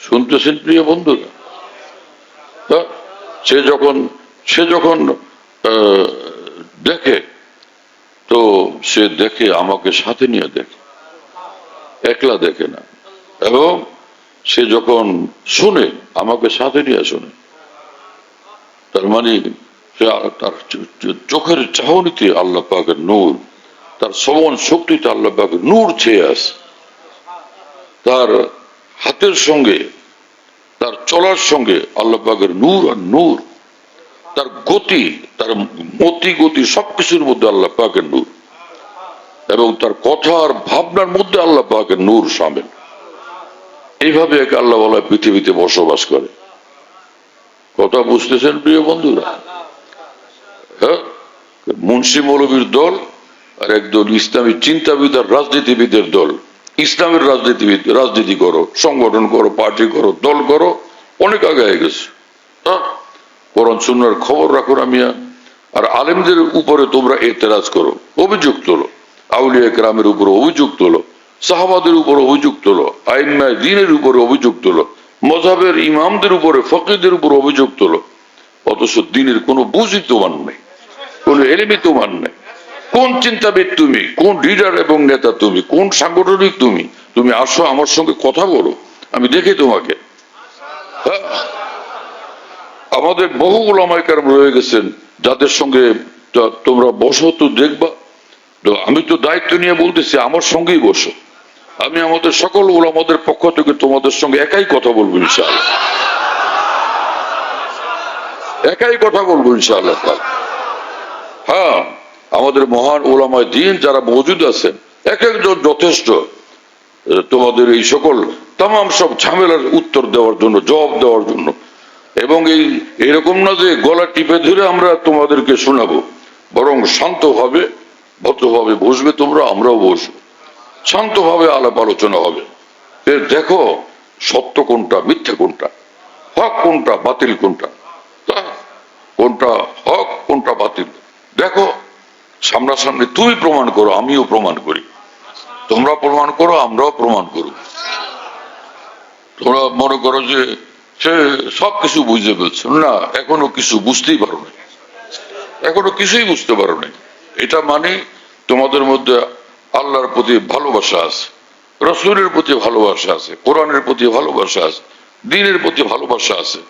শুনতেছেন প্রিয় বন্ধুরা? সে যখন দেখে, তো সে দেখে আমাকে সাথে নিয়ে দেখে, একলা দেখে না। এবং সে যখন শুনে আমাকে সাথে নিয়ে শুনে, তার মানে তার চোখের চাহনিতে আল্লাহ পাকের নূর, তার শ্রবণ শক্তিতে আল্লাহ পাকের নূর ছেয়ে আসে, তার হাতের সঙ্গে তার চলার সঙ্গে আল্লাহ পাকের নূর আর নূর, তার গতি, তার মতি গতি সবকিছুর মধ্যে আল্লাহ পাকের নূর, এবং তার কথা আর ভাবনার মধ্যে আল্লাহ পাকের নূর শামিল। এইভাবে এক আল্লাহওয়ালা পৃথিবীতে বসবাস করে। কথা বুঝতেছেন প্রিয় বন্ধুরা? হ্যাঁ, মুন্সি মৌলবীর দল আর একদল ইসলামী চিন্তাবিদ আর রাজনীতিবিদের দল। ইসলামের রাজনীতি করো, সংগঠন করো, পার্টি করো, দল করো, অনেক আগে গেছে। কোরআন সুন্নাহর খবর রাখো না মিয়া। আর আলেমদের উপরে তোমরা এতেরাজ করো, অভিযোগ তোলো, আউলিয়া কেরামের উপরে অভিযোগ তোলো, সাহাবাদের উপর অভিযোগ তোলো, আইম্মায়ে দ্বীনের উপরে অভিযোগ তোলো, মযহাবের ইমামদের উপরে, ফকিহদের উপর অভিযোগ তোলো, অথচ দ্বীনের কোনো বুঝই তোমার নেই, কোনো এলেমই তোমার নেই। কোন চিন্তাবিদ তুমি, কোন লিডার এবং নেতা তুমি, কোন সাংগঠনিক তুমি? তুমি আসো আমার সঙ্গে কথা বলো, আমি দেখি তোমাকে। হ্যাঁ, আমাদের বহু ওলামায়ে কেরাম রয়ে গেছেন যাদের সঙ্গে তোমরা বসো তো দেখবা। তো আমি তো দায়িত্ব নিয়ে বলতেছি আমার সঙ্গেই বসো, আমি আমাদের সকল ওলামাদের পক্ষ থেকে তোমাদের সঙ্গে একাই কথা বলবো ইনশাআল্লাহ, একাই কথা বলবো ইনশাআল্লাহ। হ্যাঁ, আমাদের মহান ওলামায়ে দ্বীন যারা মওজুদ আছেন এক একজন যথেষ্ট তোমাদের এই সকল তাম সব ঝামেলার উত্তর দেওয়ার জন্য, জবাব দেওয়ার জন্য। এবং এরকম না যে গলা টিপে ধরে আমরা তোমাদেরকে শোনাবো, বরং শান্তভাবে ভদ্রভাবে বসবে তোমরা, আমরাও বসবো, শান্তভাবে আলাপ আলোচনা হবে। দেখো সত্য কোনটা, মিথ্যা কোনটা, হক কোনটা, বাতিল কোনটা, কোনটা হক কোনটা বাতিল দেখো সামনাসামনি। তুমি প্রমাণ করো, আমিও প্রমাণ করি, তোমরা প্রমাণ করো, আমরাও প্রমাণ করো। তোমরা মনে করো যে সে সবকিছু বুঝতে পেরেছ, না, এখনো কিছু বুঝতেই পারো না, এখনো কিছুই বুঝতে পারো না। এটা মানে তোমাদের মধ্যে আল্লাহর প্রতি ভালোবাসা আছে, রসুলের প্রতি ভালোবাসা আছে, কোরআনের প্রতি ভালোবাসা আছে, দ্বীনের প্রতি ভালোবাসা আছে,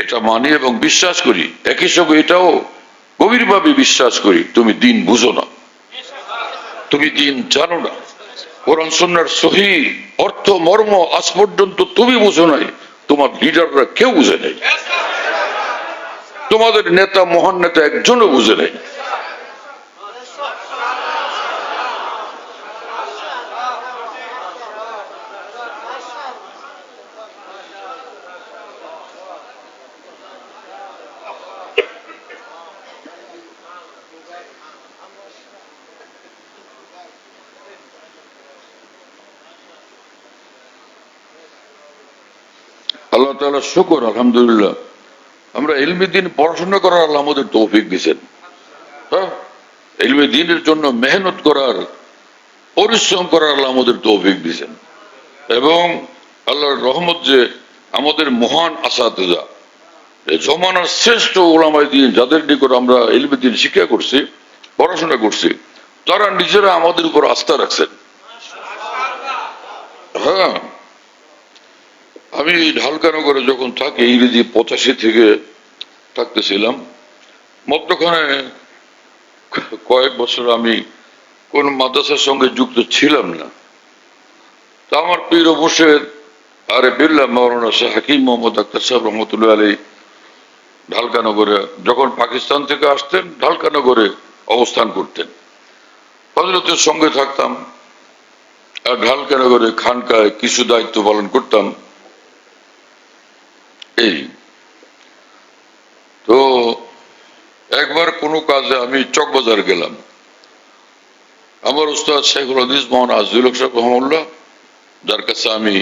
এটা মানি এবং বিশ্বাস করি। একই সঙ্গে এটাও গভীরভাবে বিশ্বাস করি তুমি দ্বীন বুঝো না, তুমি দ্বীন জানো না, কোরআন সুন্নাহর সহিহ অর্থ মর্ম আজ পর্যন্ত তুমি বুঝো নাই, তোমার লিডাররা কেউ বুঝে নাই, তোমাদের নেতা, মহান নেতা একজনও বুঝে নাই। আল্লাহ তাআলা শুকর, আলহামদুলিল্লাহ, আমরা ইলমে দ্বীন পড়াশোনা করার আল্লাহ আমাদের তৌফিক দিয়েছেন। হ্যাঁ, ইলমে দ্বীনের জন্য মেহনত করার, পরিশ্রম করার আল্লাহ আমাদের তৌফিক দিয়েছেন। এবং আল্লাহর রহমত যে আমাদের মহান আসাতিজা, জমানার শ্রেষ্ঠ ওলামায়ে দ্বীন যাদের নিকট আমরা ইলমে দ্বীন শিক্ষা করছি, পড়াশোনা করছি, তারা নিজেরা আমাদের উপর আস্থা রাখছেন। হ্যাঁ, আমি ঢালকানগরে যখন থাকি, ইংরেজি 85 থেকে থাকতেছিলাম, মধ্যখানে কয়েক বছর আমি কোন মাদ্রাসার সঙ্গে যুক্ত ছিলাম না। তা আমার পীর ও মুর্শিদ আরিফ বিল্লাহ মাওলানা শাহ হাকিম মোহাম্মদ আখতার সাহেব রহমতুল্লাহ আলাইহি ঢালকানগরে যখন পাকিস্তান থেকে আসতেন, ঢালকানগরে অবস্থান করতেন, হযরতের সঙ্গে থাকতাম আর ঢালকানগরে খানকায় কিছু দায়িত্ব পালন করতাম। এই তো একবার কোনো কাজে আমি চকবাজার গেলাম, আমার উস্তাদ শেখুল হাদিস মাওলানা আজিজুল হক সাহেব রহমাতুল্লাহ, যার কাছে আমি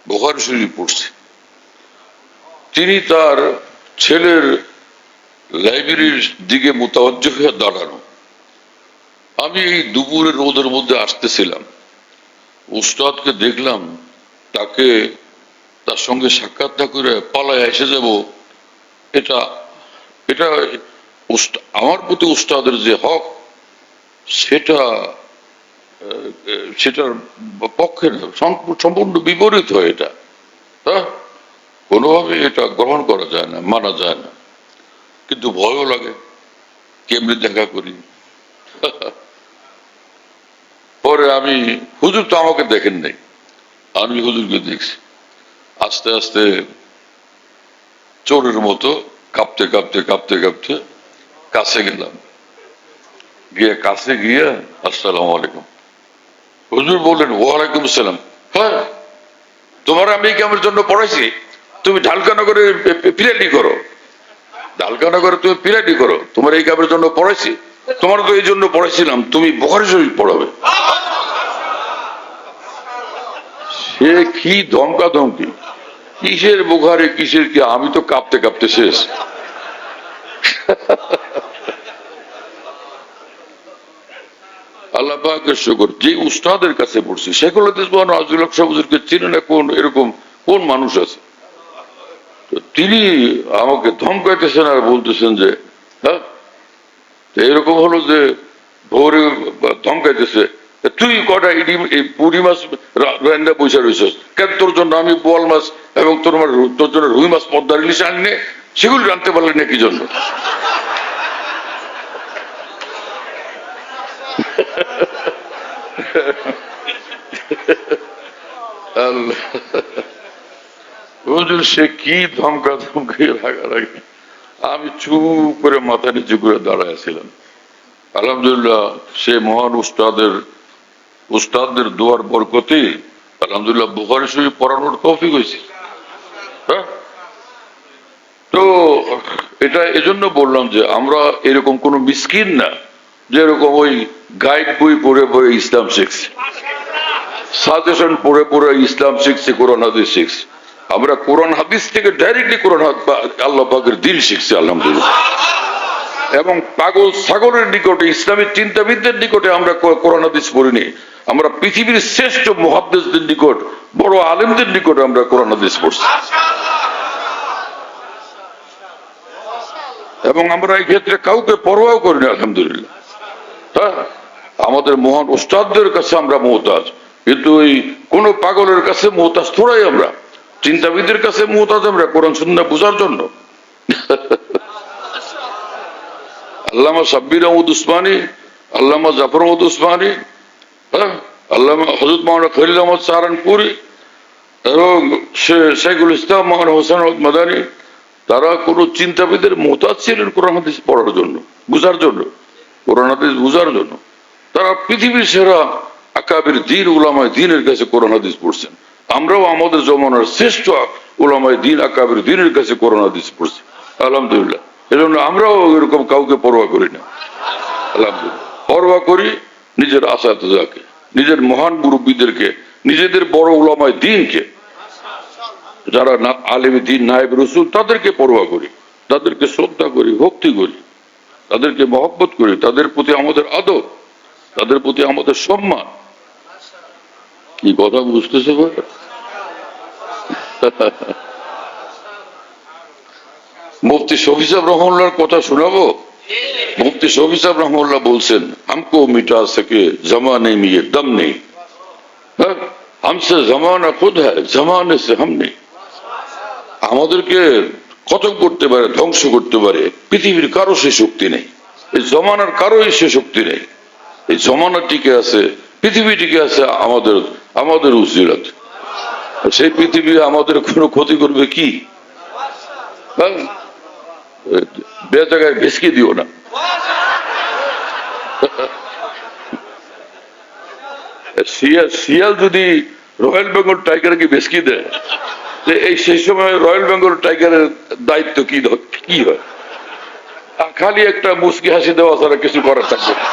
বুখারী শরীফ পড়ছি, তিনি তার ছেলের লাইব্রেরির দিকে মুতাওয়াজ্জহ হয়ে দাঁড়ানো। আমি এই দুপুরের রোদের মধ্যে আসতেছিলাম, উস্তাদকে দেখলাম, তাকে তার সঙ্গে সাক্ষাৎ না করে পালায় এসে যাব, এটা এটা আমার প্রতি উস্তাদের যে হক সেটার পক্ষে সম্পূর্ণ বিপরীত হয় এটা। হ্যাঁ, কোনোভাবে এটা গ্রহণ করা যায় না, মানা যায় না, কিন্তু ভয়ও লাগে, কেমনি দেখা করি। পরে আমি, হুজুর তো আমাকে দেখেন নাই, আমি হুজুরকে দেখছি, আস্তে আস্তে চোরের মতো কাঁপতে কাঁপতে কাঁপতে কাঁপতে কাছে গেলাম, কাছে গিয়ে আসসালামু আলাইকুম। হুজুর বললেন, ওয়ালাইকুম আসসালাম। হ্যাঁ, তোমার আমি এই কামের জন্য পড়াইছি, তুমি ঢালকানগরে পিরাটি করো, ঢালকানগরে তুমি পিরাটি করো, তোমার এই কামের জন্য পড়াইছি, তোমার তো এই জন্য পড়াইছিলাম তুমি বুখারী শরীফ পড়াবে। সে কি ধমকা ধমকি, কিসের বুখারী, কিসের কি, আমি তো কাঁপতে কাঁপতে শেষ। আল্লাহ পাকের শুকর, যে উস্তাদের কাছে পড়ছি, শেখুল হাদিস মাওলানা আজিজুল হক সাহেব হুজুরকে চিনে না কোন এরকম কোন মানুষ আছে? তো তিনি আমাকে ধমকাইতেছেন আর বলতেছেন যে, হ্যাঁ, এরকম হলো যে ভোরে ধমকাইতেছে, তুই কটা পুরি মাছ রান্না পয়সা রয়েছ কেন? তোর জন্য আমি বোয়াল মাছ এবং তোর জন্য রুই মাছ পদ্মার ইলিশ আনলে সেগুলি রানতে পারলেন না কি জন্য? সে কি ধমকা ধমকি রাগারাগি, আমি চুপ করে মাথা নিচু করে দাঁড়াইছিলাম। আলহামদুলিল্লাহ সে মহান উস্তাদদের দোয়ার বরকতে আলহামদুলিল্লাহ বুখারী শরীফ পড়ানোর তৌফিক হয়েছে। হ্যাঁ, তো এটা এজন্য বললাম যে আমরা এরকম কোন মিসকিন না যেরকম ওই গাইড বই পড়ে পড়ে ইসলাম শিখছে, সাজেশন পড়ে পড়ে ইসলাম শিখছে, কোরআন হাদিস শিখছে। আমরা কোরআন হাদিস থেকে ডাইরেক্টলি কোরআন আল্লাহ পাকের দিন শিখছি আলহামদুলিল্লাহ। এবং পাগল ছাগলের নিকটে, ইসলামিক চিন্তাবিদদের নিকটে আমরা কোরআন হাদিস পড়িনি। আমরা পৃথিবীর শ্রেষ্ঠ মুহাদ্দিসদের নিকট, বড় আলেমদের নিকটে আমরা কোরআন হাদিস পড়ছি। এবং আমরা এই ক্ষেত্রে কাউকে পরোয়াও করি না আলহামদুলিল্লাহ। হ্যাঁ, আমাদের মহান উস্তাদদের কাছে আমরা মুহতাজ, কিন্তু ওই কোন পাগলের কাছে মুহতাজ থোড়াই। আমরা চিন্তাবিদের কাছে মুহতাজ আমরা কোরআন সুন্নাহ বুঝার জন্য। আল্লামা সাব্বির আহমদ উসমানী, আল্লামা জাফর আহমদ উসমানী, হ্যাঁ, আল্লামা হযরত মাওলানা খলিল আহমদ সাহারানপুরি এবং শেখুল ইসলাম মাওলানা হোসেন আহমদ মাদানী, তারা কোন চিন্তাবিদের মুহতাজ ছিলেন কোরআন হাদিস পড়ার জন্য, বুঝার জন্য, কোরআন হাদিস বুঝার জন্য। তারা পৃথিবীর সেরা আকাবির দ্বীন উলামায়ে দ্বীনের কাছে কোরআন হাদিস পড়ছেন। আমরাও আমাদের জমানার শ্রেষ্ঠ উলামায়ে দ্বীন আকাবির দ্বীনের কাছে কোরআন হাদিস পড়ছি আলহামদুলিল্লাহ। এজন্য আমরাও এরকম কাউকে পরোয়া করি না আলহামদুলিল্লাহ। পরোয়া করি নিজের আসাতিজাকে, নিজের মহান মুরব্বীদেরকে, নিজেদের বড় উলামায়ে দ্বীনকে, যারা আলেম দ্বীন নায়েব রাসূল, তাদেরকে পরোয়া করি, তাদেরকে শ্রদ্ধা করি, ভক্তি করি, তাদেরকে মহব্বত করি, তাদের প্রতি আমাদের আদব, তাদের প্রতি আমাদের সম্মান। কি কথা বুঝতেছে ভাই? মুফতি শফি সাহেব রহমাতুল্লাহর কথা শোনাবো। মুফতি শফি সাহেব রহমাতুল্লাহ বলছেন, हमको मिटा सके जमाने में ये दम नहीं, हमसे जमाना खुद है जमाने से हम नहीं। আমাদেরকে খতম করতে পারে, ধ্বংস করতে পারে পৃথিবীর কারো সে শক্তি নেই, এই জমানার কারোই সে শক্তি নেই। এই জমানা টিকে আছে, পৃথিবী টিকে আছে আমাদের উসিলাত। সেই পৃথিবী আমাদের কোনো ক্ষতি করবে কি? বেজায়গায় ভেসকে দিও না। শিয়াল যদি রয়্যাল বেঙ্গল টাইগারকে ভেসকি দেয়, এই সেই সময় রয়্যাল বেঙ্গল টাইগারের দায়িত্ব কি হয়? খালি একটা মুচকি হাসি দেওয়া ছাড়া কিছু করার থাকবে না।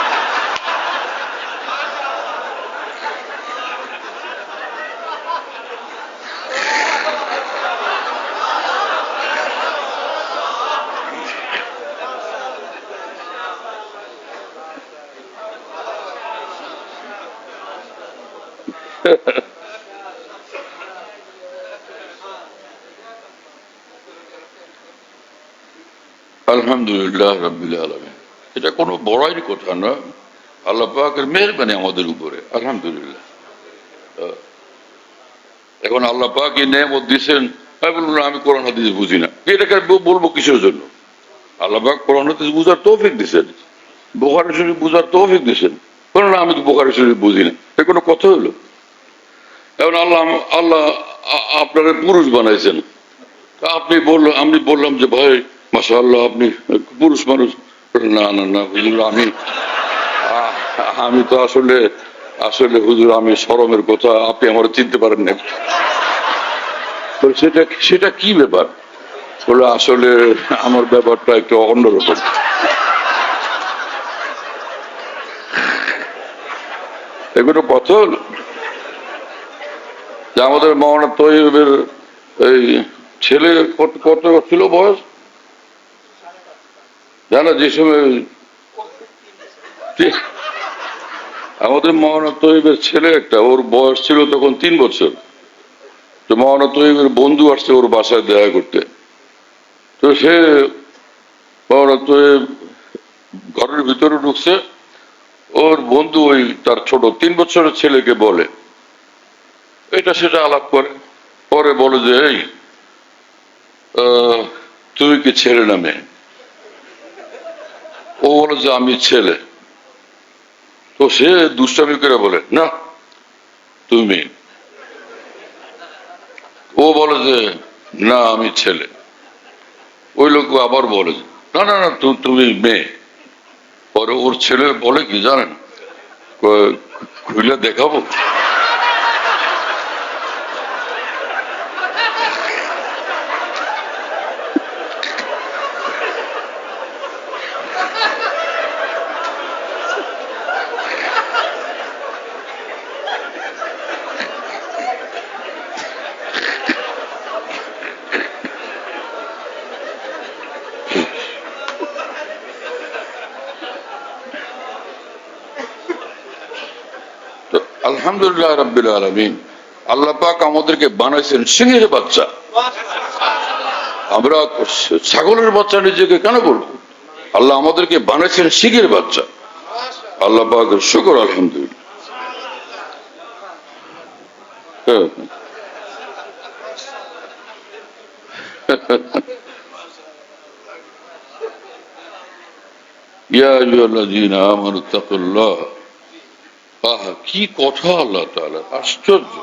আলহামদুলিল্লাহ রাব্বিল আলামিন। এটা কোনো বড়াইয়ের কথা না, আল্লাহ পাকের মেহেরবানি আমাদের উপরে আলহামদুলিল্লাহ। এখন আল্লাহ পাক এই নেয়ামত দিয়েছেন, আমি বলবো না আমি কোরআন হাদিস বুঝি না, এটাকে বলবো কিসের জন্য? আল্লাহ পাক কোরআন হাদিস বুঝার তৌফিক দিয়েছেন, বুখারী শরীফ বুঝার তৌফিক দিয়েছেন, বলুন না আমি তো বুখারী শরীফ বুঝি না, এ কোনো কথা হলো? এখন আল্লাহ আপনারা পুরুষ বানাইছেন, আমি বললাম যে ভাই মাশাআল্লাহ আপনি পুরুষ মানুষ। না না না হুজুর, আমি তো আসলে হুজুর আমি শরমের কথা, আপনি আমার চিনতে পারেন না। সেটা কি ব্যাপার? বলে আসলে আমার ব্যাপারটা একটু অন্যরকম। এগুলো কথা হলো যে আমাদের মাওলানা তৈয়বের এই ছেলে কত ছিল বয়স জানা? যে সময় আমাদের মাওলানা তৈয়বের ছেলে একটা, ওর বয়স ছিল তখন 3 বছর। তো মাওলানা তৈয়বের বন্ধু আসছে ওর বাসায় দেখা করতে। তো সে মাওলানা তৈয়ব ঘরের ভিতরে ঢুকছে, ওর বন্ধু ওই তার ছোট 3 বছরের ছেলেকে বলে, এটা সেটা আলাপ করে, পরে বলে যে এই তুমি কি ছেলে না মেয়ে? ও বলে যে আমি ছেলে। তো সে দুষ্টামি করে বলে না তুমি মেয়ে। ও বলে যে না আমি ছেলে। ওই লোক আবার বলে যে না না না তুমি মেয়ে। পরে ওর ছেলে বলে কি জানেন, খুলে দেখাবো। তো আলহামদুলিল্লাহ রাব্বিল আলামিন, আল্লাহ পাক আমাদেরকে বানাইছেন সিংহের বাচ্চা। আমরা ছাগলের বাচ্চা নিজেকে কেন বলবো? আল্লাহ আমাদেরকে বানাইছেন সিংহের বাচ্চা। আল্লাহ পাকের শুকর আলহামদুলিল্লাহ। হ্যাঁ। ইয়া আইয়ুহাল্লাযীনা আমানু তাকুল্লাহ। আহা কি কথা আল্লাহ তাআলা, আশ্চর্য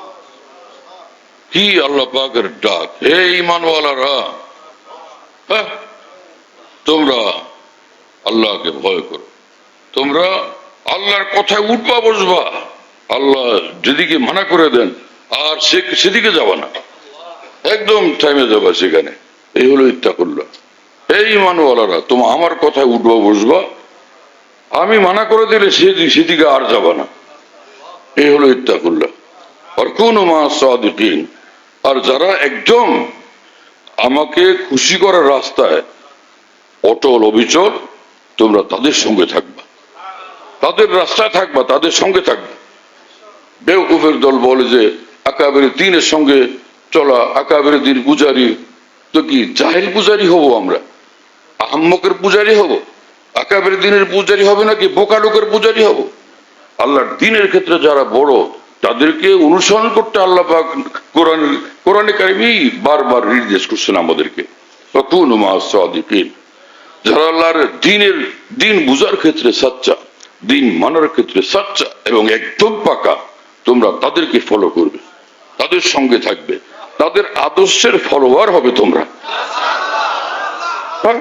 কি আল্লাহ পাকের ডাক। হে ঈমানওয়ালারা, হ্যাঁ, তোমরা আল্লাহকে ভয় করো, তোমরা আল্লাহর কথায় উঠবা বসবা। আল্লাহ যেদিকে মানা করে দেন আর সেদিকে যাবা না, একদম থেমে যাবা সেখানে। এই হলো ইত্তাকুল্লাহ। এই ঈমানওয়ালারা, তোমরা আমার কথায় উঠবা বসবা, আমি মানা করে দিলে সেদিকে আর যাবা না। এই হলো ইত্তাকুল্লাহ। আর কুনু মা'আস সাদিকিন, আর যারা একদম আমাকে খুশি করার রাস্তায় অটল অবিচল, তোমরা তাদের সঙ্গে থাকবা, তাদের রাস্তায় থাকবা, তাদের সঙ্গে থাকবা। বেওকুফের দল বলে যে আকাবের দ্বীনের সঙ্গে চলা, আকাবের দ্বীন পূজারি। তো কি জাহেল পূজারি হব আমরা? আহম্মকের পূজারি হব? আকাবের দ্বীনের পূজারি হবে নাকি বোকা লোকের পূজারি হব? আল্লাহর দ্বীনের ক্ষেত্রে যারা বড়, তাদেরকে অনুসরণ করতে আল্লাহ পাক কোরআনে কারিমেই বারবার নির্দেশ করছেন আমাদেরকে। কুনু মা'আস সাদিকিন, যারা আল্লাহর দ্বীন বুঝার ক্ষেত্রে সাচ্চা, দ্বীন মানার ক্ষেত্রে সাচ্চা এবং একদম পাকা, তোমরা তাদেরকে ফলো করবে, তাদের সঙ্গে থাকবে, তাদের আদর্শের ফলোয়ার হবে তোমরা। হ্যাঁ,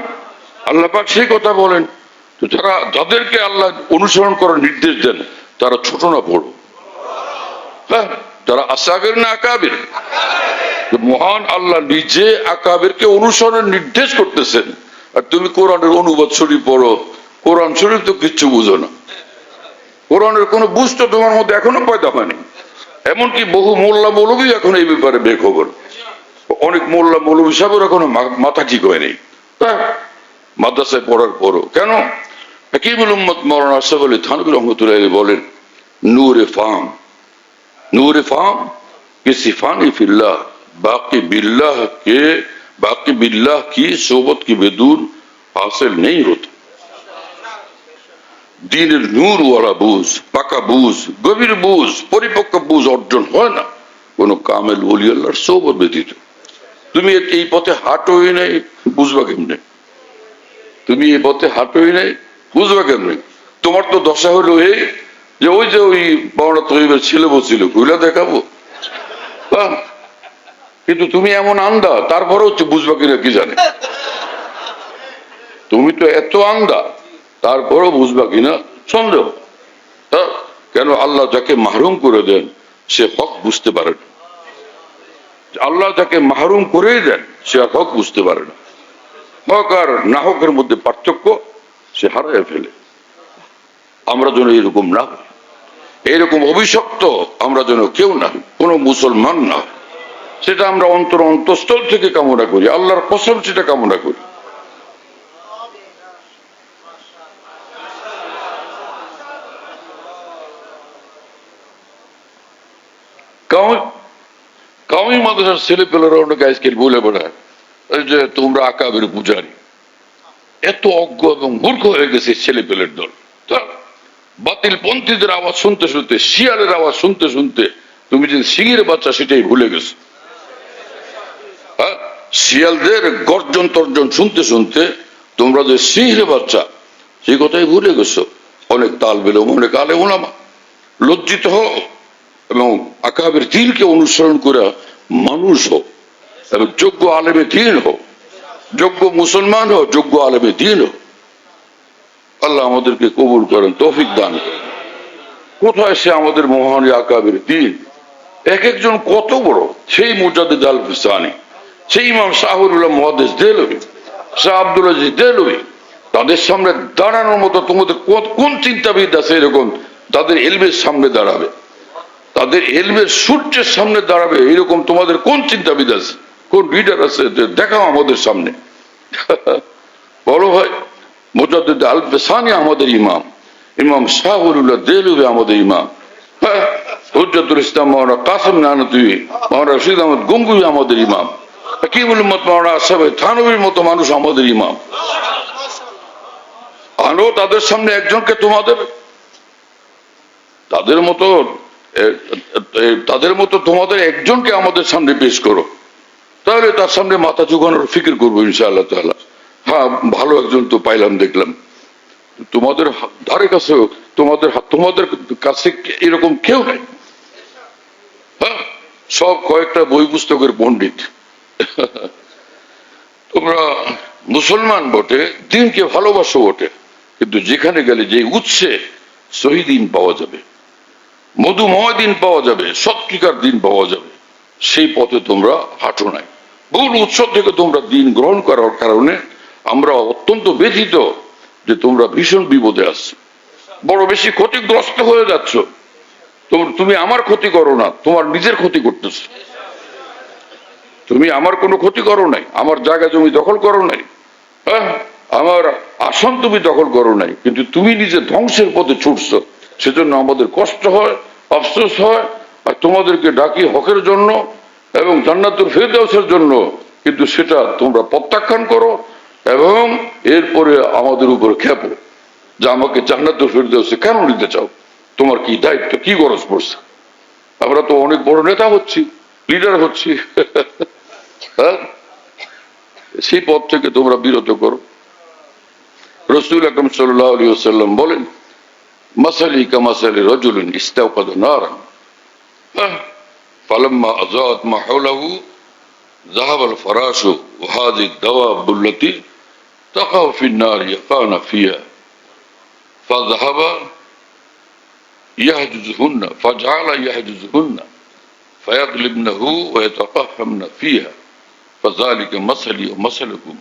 আল্লাহ পাক সেই কথা বলেন। তো যাদেরকে আল্লাহ অনুসরণ করার নির্দেশ দেন, তারা ছোট না বড়? হ্যাঁ, তারা আসাগের না আকাবির? মহান আল্লাহ নিজে আকাবিরকে অনুসরণের নির্দেশ করতেছেন, আর তুমি কোরআনের অনুবাদ শরীফ পড়ো, কোরআন শরীফ তো কিচ্ছু বুঝো না। কোরআনের কোনো বুঝ তো তোমার মধ্যে এখনো পয়দা হয়নি। এমনকি বহু মোল্লা মৌলবী এখন এই ব্যাপারে বেখবর। অনেক মোল্লা মৌলবী সাহেবের এখনো মাথা ঠিক হয়নি মাদ্রাসায় পড়ার পরও। কেন? হাকিমুল উম্মত মাওলানা আশরাফ আলী থানভী রহমতুল্লাহ বলেন, নূরে ফাহম, नूर फाम के सिफानी फिल्लाह, बाकी बिल्लाह की सोबत की बेदून हासिल नहीं होता। दीনের নূর ওয়ালা বুঝ, পাকা বুঝ, গভীর বুঝ, পরিপক্ক বুঝ অর্জন হয় না কোন কামেল ওলি আল্লাহর সোবত ব্যতীত। তুমি এই পথে হাঁটোই নাই, বুঝবা কেমনে? তুমি এই পথে হাঁটোই নাই, বুঝবা কেমনে? তোমার তো দশা হলো এই যে ওই বড় তৈবের ছেলে বলছিল গুলা দেখাবো। কিন্তু তুমি এমন আন্দা, তারপরেও বুঝবা কিনা কি জানে। তুমি তো এত আন্দা, তারপরেও বুঝবা কিনা সন্দেহ। কেন? আল্লাহ যাকে মাহরুম করে দেন সে হক বুঝতে পারে না। আল্লাহ যাকে মাহরুম করেই দেন সে হক বুঝতে পারে না। হক আর না হকের মধ্যে পার্থক্য সে হারায় ফেলে। আমরা যেন এরকম না হই, এইরকম অভিশপ্ত আমরা যেন কেউ না, কোন মুসলমান না, সেটা আমরা অন্তঃস্থল থেকে কামনা করি, আল্লাহর কসম সেটা কামনা করি। কাউমি মাদ্রাসার ছেলে পেলেরা অনেক আজকাল বলে বেড়ায় যে তোমরা আকাবের পূজারি। এত অজ্ঞ এবং মূর্খ হয়ে গেছে ছেলে পেলের দল। বাতিল পন্থীদের আওয়াজ শুনতে শুনতে, শিয়ালের আওয়াজ শুনতে শুনতে তুমি যে সিংহের বাচ্চা সেটাই ভুলে গেছো। হ্যাঁ, শিয়ালদের গর্জন তর্জন শুনতে শুনতে তোমরা যে সিংহের বাচ্চা সেই কথাই ভুলে গেছো। অনেক তাল বেলম, অনেক আলে ওলামা, লজ্জিত হও এবং আকাবের দিনকে অনুসরণ করে মানুষ হোক এবং যোগ্য আলেমে দিন হোক, যোগ্য মুসলমান হোক, যোগ্য আলেমে দিন হোক। আল্লাহ আমাদেরকে কবুল করেন, তৌফিক দান করেন। কোথায় সে আমাদের মহান আকাবের দিন, এক একজন কত বড়, সেই মুজাদ্দিদ আল ফিসানি, সেই ইমাম শাহুরুল্লাহ মুহাদ্দিস দেহলভী, শাহ আব্দুল আজিজ দেহলভী, তাদের সামনে দাঁড়ানোর মতো তোমাদের কোন চিন্তাবিদ আছে এরকম তাদের ইলমের সামনে দাঁড়াবে, তাদের ইলমের সূর্যের সামনে দাঁড়াবে এরকম তোমাদের কোন চিন্তাবিদ আছে, কোন লিডার আছে? দেখাও আমাদের সামনে। বড় ভাই মুজাদ্দিদ আল ফিসানি আমাদের ইমাম, ইমাম শাহুরুল্লাহ দেহলভী আমাদের ইমাম, হুজ্জাতুল ইসলাম মাওলানা কাসেম নানতুই, মাওলানা রশিদ আহমদ গঙ্গুই আমাদের ইমাম, হাকিমুল উম্মত মাওলানা আশরাফ থানভীর মতো মানুষ আমাদের ইমাম। আনো তাদের সামনে একজনকে, তোমাদের তাদের মতো তোমাদের একজনকে আমাদের সামনে পেশ করো, তাহলে তার সামনে মাথা ঝুঁকানোর ফিকির করবো ইনশাআল্লাহ তাআলা। হ্যাঁ, ভালো একজন তো পাইলাম দেখলাম, তোমাদের ধারে কাছে, তোমাদের কাছে এরকম কেউ নাই। হ্যাঁ, সব কয়েকটা বই পুস্তকের পণ্ডিত। তোমরা মুসলমান বটে, দিনকে ভালোবাসো বটে, কিন্তু যেখানে গেলে যে উৎসে সহি দিন পাওয়া যাবে, মধুময় দিন পাওয়া যাবে, সত্যিকার দিন পাওয়া যাবে, সেই পথে তোমরা হাঁটো নাই। ভুল উৎস থেকে তোমরা দিন গ্রহণ করার কারণে আমরা অত্যন্ত ব্যথিত যে তোমরা ভীষণ বিপদে আসছো, বড় বেশি ক্ষতিগ্রস্ত হয়ে যাচ্ছ। তুমি আমার ক্ষতি করো না, তোমার নিজের ক্ষতি করতেছ। তুমি আমার কোনো ক্ষতি করো নাই, আমার জায়গা জমি দখল করো নাই, হ্যাঁ, আমার আসন তুমি দখল করো নাই, কিন্তু তুমি নিজে ধ্বংসের পথে ছুটছো। সেজন্য আমাদের কষ্ট হয়, আফসোস হয়, আর তোমাদেরকে ডাকি হকের জন্য এবং জান্নাতুল ফেরদাউসের জন্য, কিন্তু সেটা তোমরা প্রত্যাখ্যান করো এবং এরপরে আমাদের উপর খেপো যে আমাকে জান্নাতুল ফেরদাউসে কেন নিতে চাও, তোমার কি দায়িত্ব, কি গরজ পড়ছে? আমরা তো অনেক বড় নেতা হচ্ছি, লিডার হচ্ছি। হ্যাঁ, সেই পথ থেকে তোমরা বিরত করো। রাসূল আকরাম সাল্লাল্লাহু আলাইহি ওয়াসাল্লাম বলেন, মাসালি কামাসালি রাজুলিন ইস্তাওকাদা নারান ফালাম্মা আযাআত মা হাওলাহু যাহাবা আল ফারাশু ওয়া হাযিহি দাওয়াবু আল্লাতী তাকাউ ফিন নার ইয়াকানা ফিহা ফাযাহাবা ইয়াহজুজুহুন্না ফাজআলা ইয়াহজুজুহুন্না ফায়াগলিবনাহু ওয়া ইয়াতাকাহামনা ফিহা ফাযালিকা মাসালি ওয়া মাসালুকুম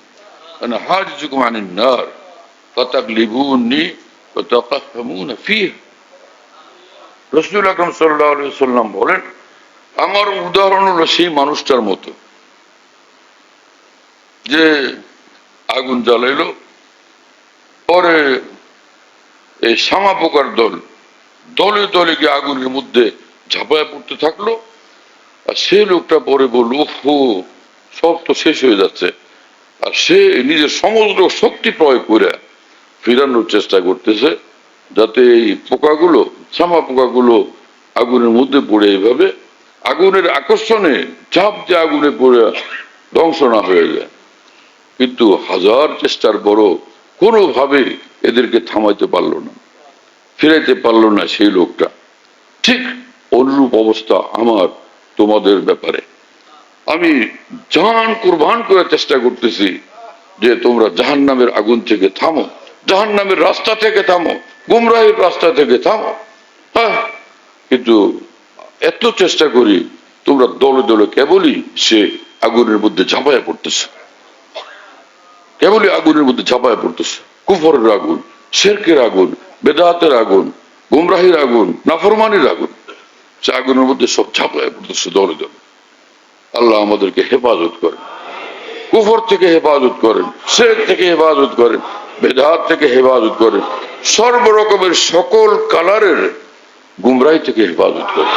আনা হাজিজুকুম আনিন নার ফাতাগলিবুনি ওয়া তাকাহামুনা ফিহা। রাসূল আকরাম সাল্লাল্লাহু আলাইহি ওয়াসাল্লাম বলেন, আমার উদাহরণ হলো সেই মানুষটার মতো যে আগুন জ্বালাইলো, পরে এই শামা পোকার দলে দলে গিয়ে আগুনের মধ্যে ঝাঁপায় পড়তে থাকলো, আর সে লোকটা পরে বলল, ওহো, সব তো শেষ হয়ে যাচ্ছে। আর সে নিজের সমস্ত শক্তি প্রয়োগ করে ফিরানোর চেষ্টা করতেছে যাতে এই পোকাগুলো, শামা পোকাগুলো আগুনের মধ্যে পড়ে এইভাবে আগুনের আকর্ষণে ঝাঁপ দিয়ে আগুনে পড়ে ধ্বংস না হয়ে যায়। কিন্তু হাজার চেষ্টার পরও কোনোভাবে এদেরকে থামাইতে পারলো না, ফিরাইতে পারলো না সেই লোকটা। ঠিক অনুরূপ অবস্থা আমার তোমাদের ব্যাপারে। আমি জান কুরবান করে চেষ্টা করতেছি যে তোমরা জাহান্নামের আগুন থেকে থামো, জাহান্নামের রাস্তা থেকে থামো, গুমরাহির রাস্তা থেকে থামো। হ্যাঁ, কিন্তু এত চেষ্টা করি, তোমরা দলে দলে কেবলই সে আগুনের মধ্যে ঝাঁপায়া পড়তেছে, কেবলই আগুনের মধ্যে ঝাঁপায়া পড়তেছে। কুফরের আগুন, শিরকের আগুন, বেদাতের আগুন, গুমরাহির আগুন, নাফরমানির আগুন, সে আগুনের মধ্যে সব ঝাঁপায়া পড়তেছে দলে দলে। আল্লাহ আমাদেরকে হেফাজত করেন, কুফর থেকে হেফাজত করেন, শিরক থেকে হেফাজত করেন, বেদাত থেকে হেফাজত করেন, সর্বরকমের সকল কালারের গুমরাহি থেকে হেফাজত করেন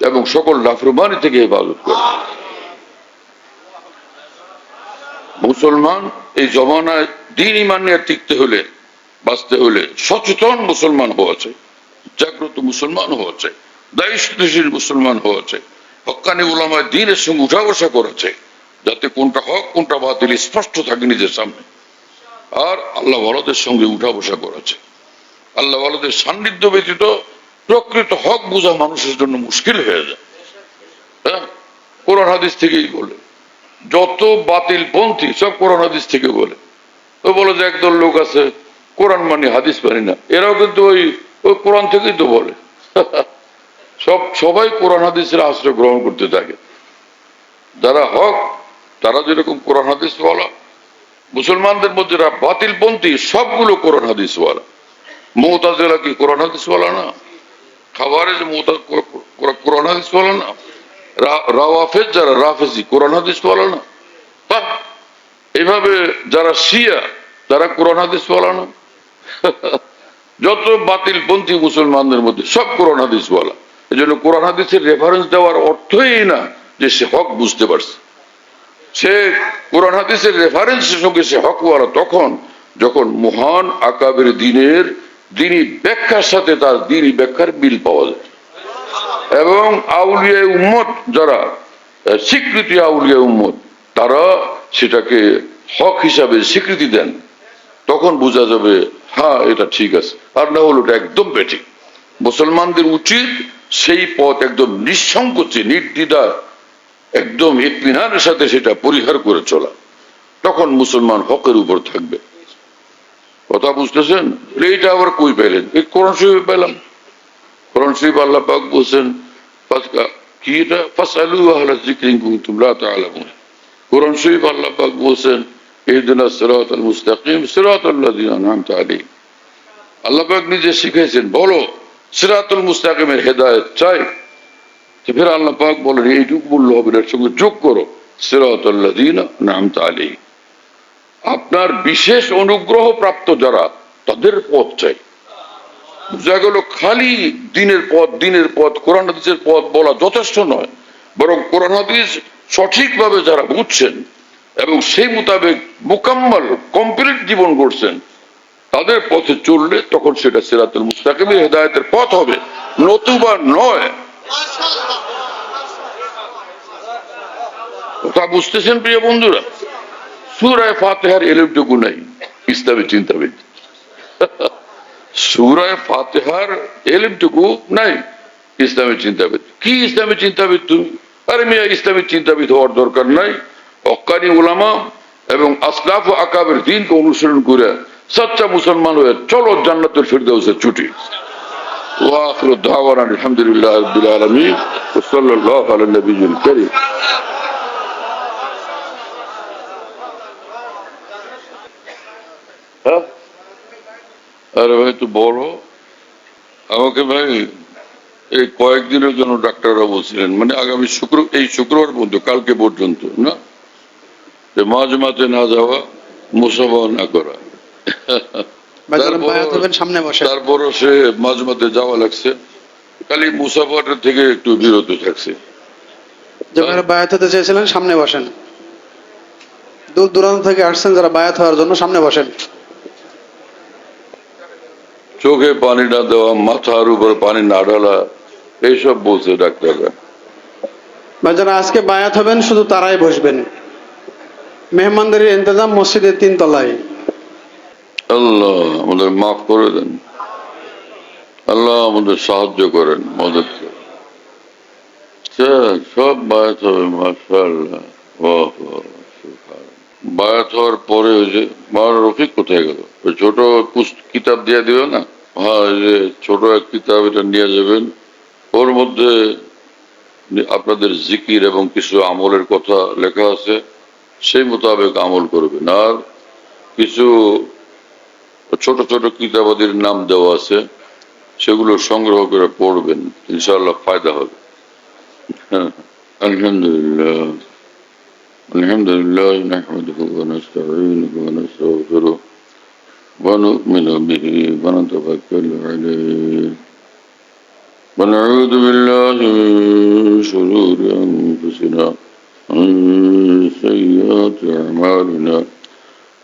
এবং সকল নাফরমানি থেকে হেফাজত করেন। মুসলমান এই জমানায় দ্বীন ঈমান নিয়ে টিকতে হলে বাঁচতে হলে সচেতন মুসলমান হওয়া চাই, জাগ্রত মুসলমান হওয়া চাই, দায়িত্বশীল মুসলমান হওয়া চাই, হক্কানি উলামায়ে দ্বীনের সঙ্গে উঠা বসা করা চাই, যাতে কোনটা হক কোনটা বাতিল স্পষ্ট থাকে নিজের সামনে। আর আল্লাহ ওয়ালাদের সঙ্গে উঠা বসা করা চাই। আল্লাহ ওয়ালাদের সান্নিধ্য ব্যতীত প্রকৃত হক বোঝা মানুষের জন্য মুশকিল হয়ে যায়। হ্যাঁ, কোরআন হাদিস থেকেই বলে, যত বাতিল পন্থী সব কোরআন হাদিস থেকে বলে। তো বলে যে একদল লোক আছে কোরআন মানি হাদিস মানি না, এরাও কিন্তু ওই ওই কোরআন থেকেই তো বলে। সবাই কোরআন হাদিসের আশ্রয় গ্রহণ করতে থাকে। যারা হক তারা যেরকম কোরআন হাদিস ওয়ালা, মুসলমানদের মধ্যে যারা বাতিল পন্থী সবগুলো কোরআন হাদিস ওয়ালা। মুতাজিলা কি কোরআন হাদিস ওয়ালা না? খাবারে যে কোরআন হাদিস ওয়ালা না? রাওয়াফেজ যারা রাফেজি কোরআন হাদিস ওয়ালা না? তা এইভাবে যারা শিয়া তারা কোরআন হাদিস ওয়ালা না? যত বাতিল পন্থী মুসলমানদের মধ্যে সব কোরআন হাদিস ওয়ালা। এই জন্য কোরআন হাদিসের রেফারেন্স দেওয়ার অর্থই না যে সে হক বুঝতে পারছে। সে কোরআন হাদিসের রেফারেন্সের সঙ্গে সে হকওয়ালা তখন যখন মহান আকাবের দিনের দিনই ব্যাখ্যার সাথে তার দিনই ব্যাখ্যার মিল পাওয়া যায়। এবং আউলিয়া উম্মত যারা স্বীকৃতি আউলিয়া উম্মত তারা সেটাকে হক হিসাবে স্বীকৃতি দেন, তখন বোঝা যাবে হ্যাঁ এটা ঠিক আছে, আর না হলো এটা একদম বেঠিক। মুসলমানদের উচিত সেই পথ একদম নিঃসংকোচে নির্দ্বিধা একদম ইতমিনানের সাথে সেটা পরিহার করে চলা, তখন মুসলমান হকের উপর থাকবে। কথা বুঝতেছেন? এইটা আবার কই পেলেন? এই কোরআন শরীফে পেলাম। কোরআন শরীফ আল্লাহ পাক বলছেন কি এটা ফাসআলু আহলা যিকরি ইন কুনতুম লা তা'লামুন। কোরআন শরীফ আল্লাহ পাক বলছেন ইহদিনাস সিরাতাল মুস্তাকিম সিরাতাল লাযিনা আন'আমতা আলাইহিম। আল্লাহ পাক নিজে শিখাইছেন, বলো সিরাতুল মুস্তাকিমের হেদায়েত চাই। ফের আল্লাহ পাক বলেন এইটুকু বললে হবে, এর সঙ্গে যোগ করো সিরাতাল লাযিনা আন'আমতা আলাইহিম। আপনার বিশেষ অনুগ্রহ প্রাপ্ত যারা তাদের পথ চাই। বুঝা গেল খালি দিনের পথ কোরআন হাদিসের পথ বলা যথেষ্ট নয়, বরং কোরআন হাদিস সঠিকভাবে যারা বুঝছেন এবং সেই মোতাবেক মুকাম্মাল কমপ্লিট জীবন গড়ছেন তাদের পথে চললে তখন সেটা সিরাতুল মুস্তাকিমের হেদায়েতের পথ হবে, নতুবা নয়। কথা বুঝতেছেন প্রিয় বন্ধুরা? সূরা ফাতিহার এলেমটুকু নাই ইসলামী চিন্তাবিদ। সূরা ফাতিহার এলেমটুকু নাই ইসলামী চিন্তাবিদ। কি ইসলামী চিন্তাবিদ তুমি? আরে মিয়া, ইসলামী চিন্তাবিদ হওয়ার দরকার নাই। হক্কানি উলামা এবং আসলাফ ও আকাবের দ্বীনকে অনুসরণ করে সচ্চা মুসলমান হয়ে চলো জান্নাতুল ফিরদাউসে ছুটি। ওয়া আখিরু দাওয়ানা আলহামদুলিল্লাহি রাব্বিল আলামিন ওয়া সাল্লাল্লাহু আলা নবিয়্যিল কারীম। হ্যাঁ, আরে ভাই তো বলো আমাকে। ভাই এই কয়েকদিনের জন্য ডাক্তাররা বলছিলেন, মানে আগামী এই শুক্রবার পর্যন্ত, কালকে পর্যন্ত না, যে মাঝে মাঝে না যাওয়া, মুসাফা না করা। তারপরও সে মাঝে মাঝে যাওয়া লাগছে, খালি মুসাফাটা থেকে একটু বিরত থাকছে। যারা বায়াত হতে চেয়েছিলেন সামনে বসেন, দূর দূরান্ত থেকে আসছেন যারা বায়াত হওয়ার জন্য সামনে বসেন। চোখে পানি না দেওয়া, মাথার উপর পানি না ঢালা, এইসব বলছে ডাক্তাররা। যারা আজকে বায়াত হবেন শুধু তারাই বসবেন। মেহমানদের ইন্তজাম মসজিদের 3 তলায়। আল্লাহ আমাদের মাফ করে দেন, আল্লাহ আমাদের সাহায্য করেন, মদত করেন। সব বায়াত হবে মাশাআল্লাহ। বায়াত হওয়ার পরে ওই যে মাওলানা রফিক কোথায় গেল? ওই ছোট কিতাব দিয়ে দিও না? হ্যাঁ, যে ছোট এক কিতাব, এটা নিয়ে যাবেন। ওর মধ্যে আপনাদের জিকির এবং কিছু আমলের কথা লেখা আছে, সেই মোতাবেক আমল করবেন। আর কিছু ছোট ছোট কিতাবাদির নাম দেওয়া আছে, সেগুলো সংগ্রহ করে পড়বেন, ইনশাআল্লাহ ফায়দা হবে। আলহামদুলিল্লাহ আলহামদুলিল্লাহ নাহমাদুহু ওয়া নাস্তাঈনুহু ওয়া নাস্তাগফিরুহু ওয়া নু'মিনু বিহি ওয়া নাতাওয়াক্কালু আলাইহি ওয়া নাউযু বিল্লাহি মিন শুরুরি আনফুসিনা ওয়া মিন সাইয়্যাতি আ'মালিনা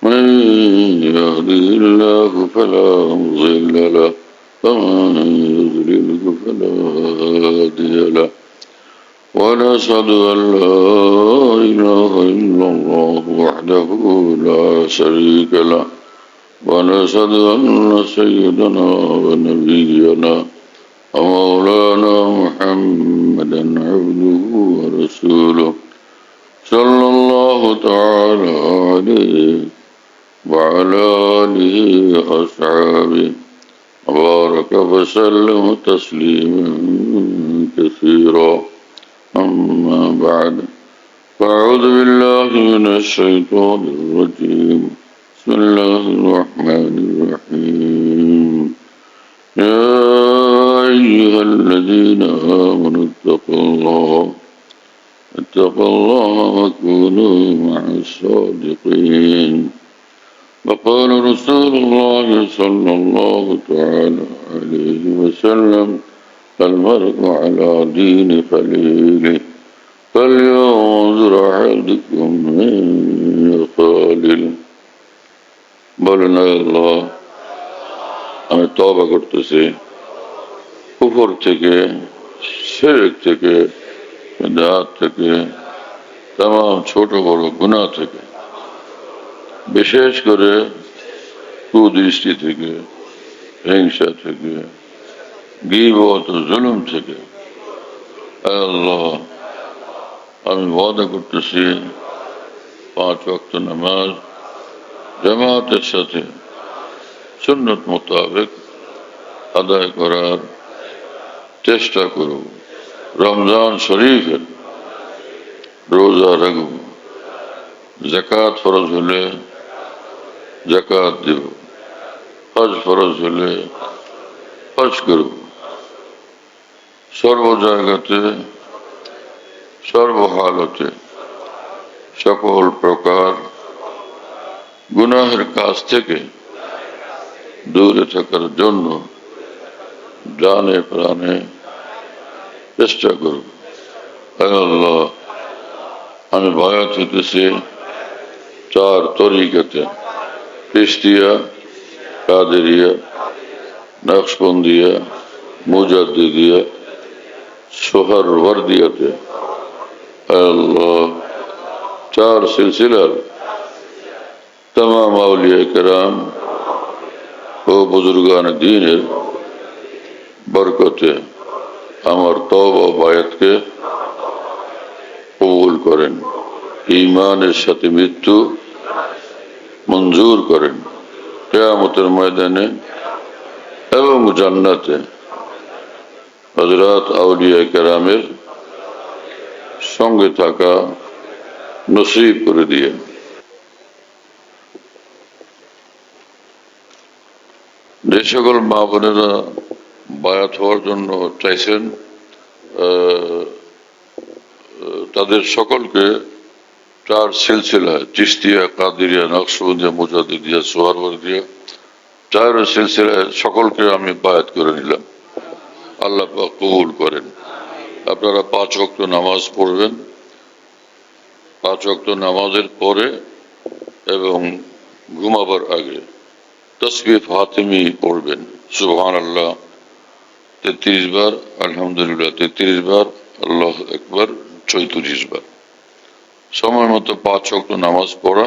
من يهده الله فلا مضل له ومن يضلله فلا هادي له ونشهد أن لا إله إلا الله وحده لا شريك له ونشهد أن سيدنا ونبينا ومولانا محمدا عبده ورسوله صلى الله تعالى عليه وعلى آله وأصحابه وبارك وسلم تسليما كثيرا أما بعد فأعوذ بالله من الشيطان الرجيم بسم الله الرحمن الرحيم يا أيها الذين آمنوا اتقوا الله وكونوا مع الصادقين وقال رسول الله صلى الله تعالى عليه وسلم المرء على دين خليله فلينظر أحدكم من يخالل বলেন আল্লাহ আমি তওবা করতেছি কুফর থেকে শিরক থেকে বিদআত থেকে तमाम ছোট বড় গুনাহ থেকে বিশেষ করে কুদৃষ্টি থেকে হিংসা থেকে গীবত ও জুলুম থেকে আল্লাহ আমি ওয়াদা করতেছি 5 ওয়াক্ত নামাজ জামাতের সাথে সুন্নত মোতাবেক আদায় করার চেষ্টা করব রমজান শরীফের রোজা রাখব যাকাত ফরজ হলে যাকাত দেব হজ ফরজ হলে হজ করব সর্ব জায়গাতে সর্বহালতে সকল প্রকার গুনাহের কাজ থেকে দূরে থাকার জন্য জানে প্রাণে চেষ্টা করব আল্লাহ আমি বায়াত হইতেছি 4 তরিকাতে চিশতিয়া কাদেরিয়া নকশবন্দিয়া মুজাদ্দিদিয়া সোহরওয়ার্দিয়াতে আল্লাহ 4 সিলসিলার तमाम औलिया कराम ও বুজুর্গান দ্বীনের বরকতে আমার তওবা ও বায়াতকে কবুল করেন ঈমানের সাথে মৃত্যু মঞ্জুর করেন কিয়ামতের ময়দানে এবং জান্নাতে হযরত আউলিয়া কেরামের সঙ্গে থাকা নসিব করে দিয়েন। যে সকল মা বোনেরা বায়াত হওয়ার জন্য চাইছেন তাদের সকলকে 4 সিলসিলা চিশতিয়া কাদেরিয়া নকশবন্দিয়া মুজাদ্দিদিয়া সোহরওয়ার্দিয়া 4 সিলসিলায় সকলকে আমি বায়াত করে নিলাম। আল্লাহ পাক কবুল করেন। আপনারা 5 ওয়াক্ত নামাজ পড়বেন, 5 ওয়াক্ত নামাজের পরে এবং ঘুমাবার আগে তসবিহ ফাতিমি পড়বেন। সুবহানাল্লাহ 33 বার, আলহামদুলিল্লাহ 33 বার, আল্লাহু আকবার 34 বার। সময় মতো 5 ওয়াক্ত নামাজ পড়া,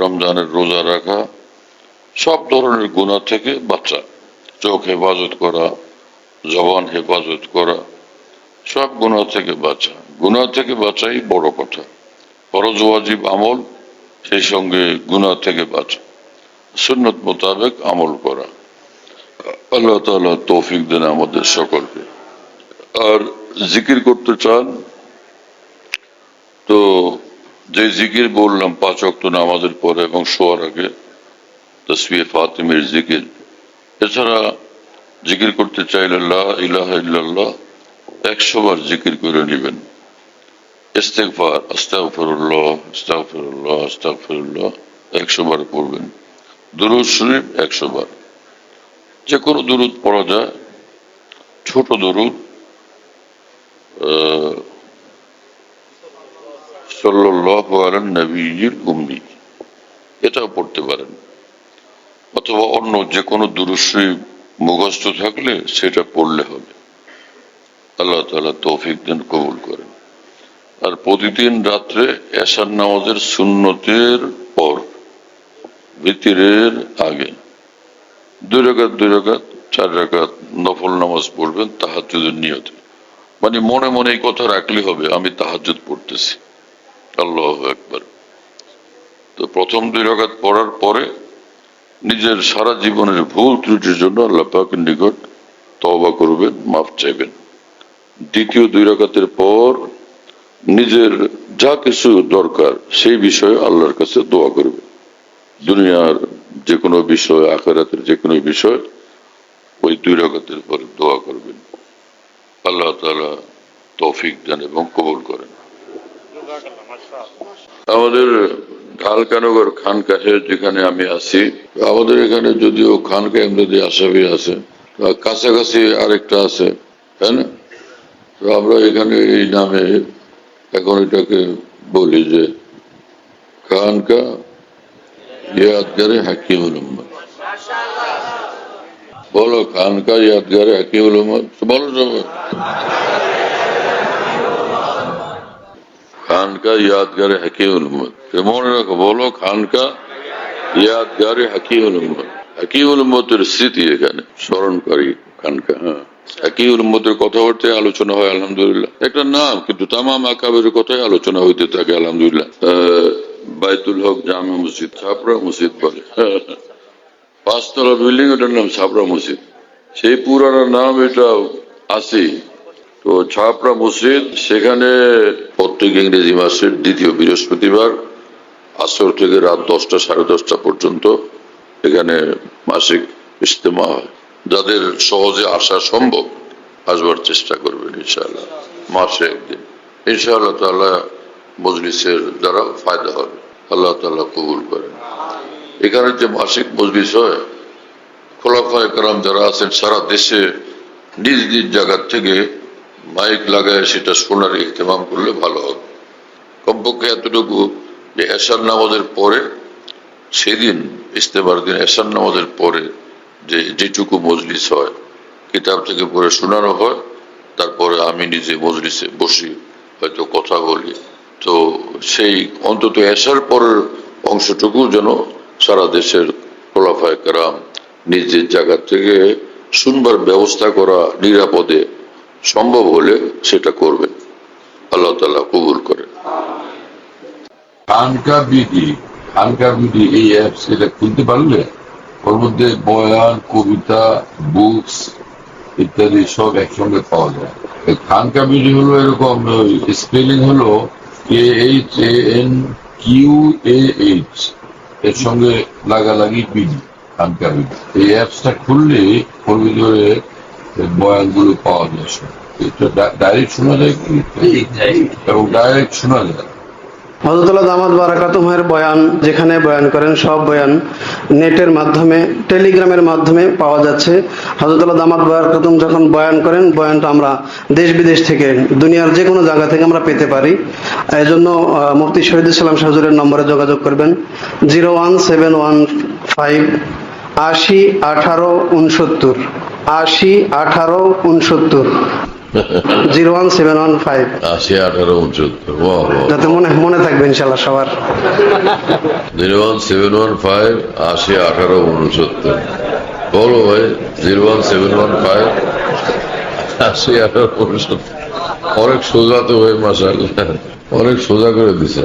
রমজানের রোজা রাখা, সব ধরনের গুনাহ থেকে বাঁচা, চোখ হেফাজত করা, জবান হেফাজত করা, সব গুনাহ থেকে বাঁচা। গুনাহ থেকে বাঁচাই বড় কথা। ফরজ ওয়াজিব আমল, সেই সঙ্গে গুনাহ থেকে বাঁচা, সুন্নত মোতাবেক আমল করা। আল্লাহ তাআলা তৌফিক দেন আমাদের সকলকে। আর জিকির করতে চান তো যে জিকির বললাম 5 ওয়াক্ত নামাজের পরে এবং শোয়ার আগে তসবিহ ফাতিমের জিকির, এছাড়া জিকির করতে চাইলে লা ইলাহা ইল্লাল্লাহ 100 বার জিকির করে নেবেন। ইস্তিগফার আস্তাগফিরুল্লাহ আস্তাগফিরুল্লাহ আস্তাগফিরুল্লাহ 100 বার পড়বেন। দুরূদ শরীফ 100 বার, যে কোনো দুরূদ পড়া যায়। ছোট দুরূদ সাল্লাল্লাহু আলা নবিয়্যিল উম্মি এটাও পড়তে পারেন, অথবা অন্য যে কোনো দুরূদ শরীফ মুখস্থ থাকলে সেটা পড়লে হবে। আল্লাহ তাআলা তৌফিক দেন, কবুল করেন। আর প্রতিদিন রাত্রে এশার নামাজের সুন্নতের পর ভিতরের আগে 2 রাকাত 4 রাকাত নফল নামাজ পড়বেন তাহাজ্জুদের নিয়তে। মানে মনে মনে এই কথা রাখলে হবে, আমি তাহাজ্জুদ পড়তেছি, আল্লাহু আকবার। তো প্রথম 2 রাকাত পড়ার পরে নিজের সারা জীবনের ভুল ত্রুটির জন্য আল্লাহ পাকের নিকট তওবা করবেন, মাফ চাইবেন। দ্বিতীয় 2 রাকাতের পর নিজের যা কিছু দরকার সেই বিষয়ে আল্লাহর কাছে দোয়া করবেন। দুনিয়ার যে কোনো বিষয়, আখিরাতের যে কোনো বিষয় ওই 2 রাকাতের পরে দোয়া করবেন। আল্লাহ তাআলা তৌফিক দেন এবং কবুল করেন। আমাদের ঢালকানগর খানকাহে যেখানে আমি আছি, আমাদের এখানে যদিও খানকা এমনি আসামি আছে, কাছাকাছি আরেকটা আছে, তাই না? তো আমরা এখানে এই নামে এখন এটাকে বলি যে খানকা ইয়াদগারে হাকিমুল উম্মত। বলো খানকা ইয়াদগারে হাকিমুল উম্মত, বলো সবাই খানকা ইয়াদগারে হাকিমুল উম্মত। মনে রাখো, বলো খানকা ইয়াদগারে হাকিমুল উম্মত। হাকিমুল উম্মতের স্মৃতি এখানে স্মরণকারী খানকা। হ্যাঁ, হাকিমুল উম্মতের কথাবার্তায় আলোচনা হয় আলহামদুলিল্লাহ, একটা নাম, কিন্তু তামাম আকাবের কথাই আলোচনা হইতে থাকে আলহামদুলিল্লাহ। বাইতুল হক জামে মসজিদ, ছাপড়া মসজিদ বলে, 5 তলা বিল্ডিং, এটার নাম ছাপড়া মসজিদ। সেই পুরানো নাম এটা আছে। তো ছাপড়া মসজিদ, সেখানে প্রত্যেক ইংরেজি মাসের 2য় বৃহস্পতিবার আসর থেকে রাত 10টা 10:30 পর্যন্ত এখানে মাসিক ইজতেমা হয়। যাদের সহজে আসা সম্ভব আসবার চেষ্টা করবেন ইনশাআল্লাহ, মাসে একদিন ইনশাআল্লাহ তাআলা মজলিসের দ্বারা ফায়দা হবে। আল্লাহ তাআলা কবুল করেন। এখানে যে মাসিক মজলিস হয়, খোলাফায়ে কেরাম যারা আছেন সারা দেশে নিজ নিজ জায়গা থেকে মাইক লাগায় সেটা শোনার ইহতেমাম করলে ভালো হবে। কমপক্ষে এতটুকু যে এশার নামাজের পরে, সেদিন ইজতেমার দিন এশার নামাজের পরে যেটুকু মজলিস হয়, কিতাব থেকে পড়ে শোনানো হয়, তারপরে আমি নিজে মজলিসে বসি, হয়তো কথা বলি। তো সেই অন্তত এশার পরের অংশটুকু যেন সারা দেশের খোলাফায়ে কেরাম নিজের জায়গা থেকে শুনবার ব্যবস্থা করা নিরাপদে সম্ভব হলে সেটা করবেন। আল্লাহ তাআলা কবুল করেন। খানকা বিডি এই অ্যাপস, এটা খুলতে পারলে ওর মধ্যে বয়ান, কবিতা, বুকস ইত্যাদি সব একসঙ্গে পাওয়া যায়। খানকা বিডি হলো এরকম, স্পেলিং হলো KHANQAH, এর সঙ্গে লাগালাগি বিডি, খানকা বিডি। এই অ্যাপসটা খুললে ওর ভিতরে বয়ানগুলো পাওয়া যায়, এটা ডাইরেক্ট শোনা যায় কি, এবং ডাইরেক্ট শোনা যায়। হযরতুল্লাহ দামাত বারাকাতুহুর বয়ান, যেখানে বয়ান করেন সব বয়ান নেটের মাধ্যমে, টেলিগ্রামের মাধ্যমে পাওয়া যাচ্ছে। হযরতুল্লাহ দামাত বারাকাতুহু যখন বয়ান করেন, বয়ানটা আমরা দেশ বিদেশ থেকে, দুনিয়ার যে কোনো জায়গা থেকে আমরা পেতে পারি। এই জন্য মুফতি শহীদুল ইসলাম হুজুরের নম্বরে যোগাযোগ করবেন, 01715 80 18 69, 80 18 69, 01715 80 18 69। যাতে মনে থাকবে ইনশাআল্লাহ সবার। 01715 80 18 69। বলো ভাই, 01715 80 18 69। অনেক সোজা তো ভাই, মাশাআল্লাহ, অনেক সোজা করে দিছে।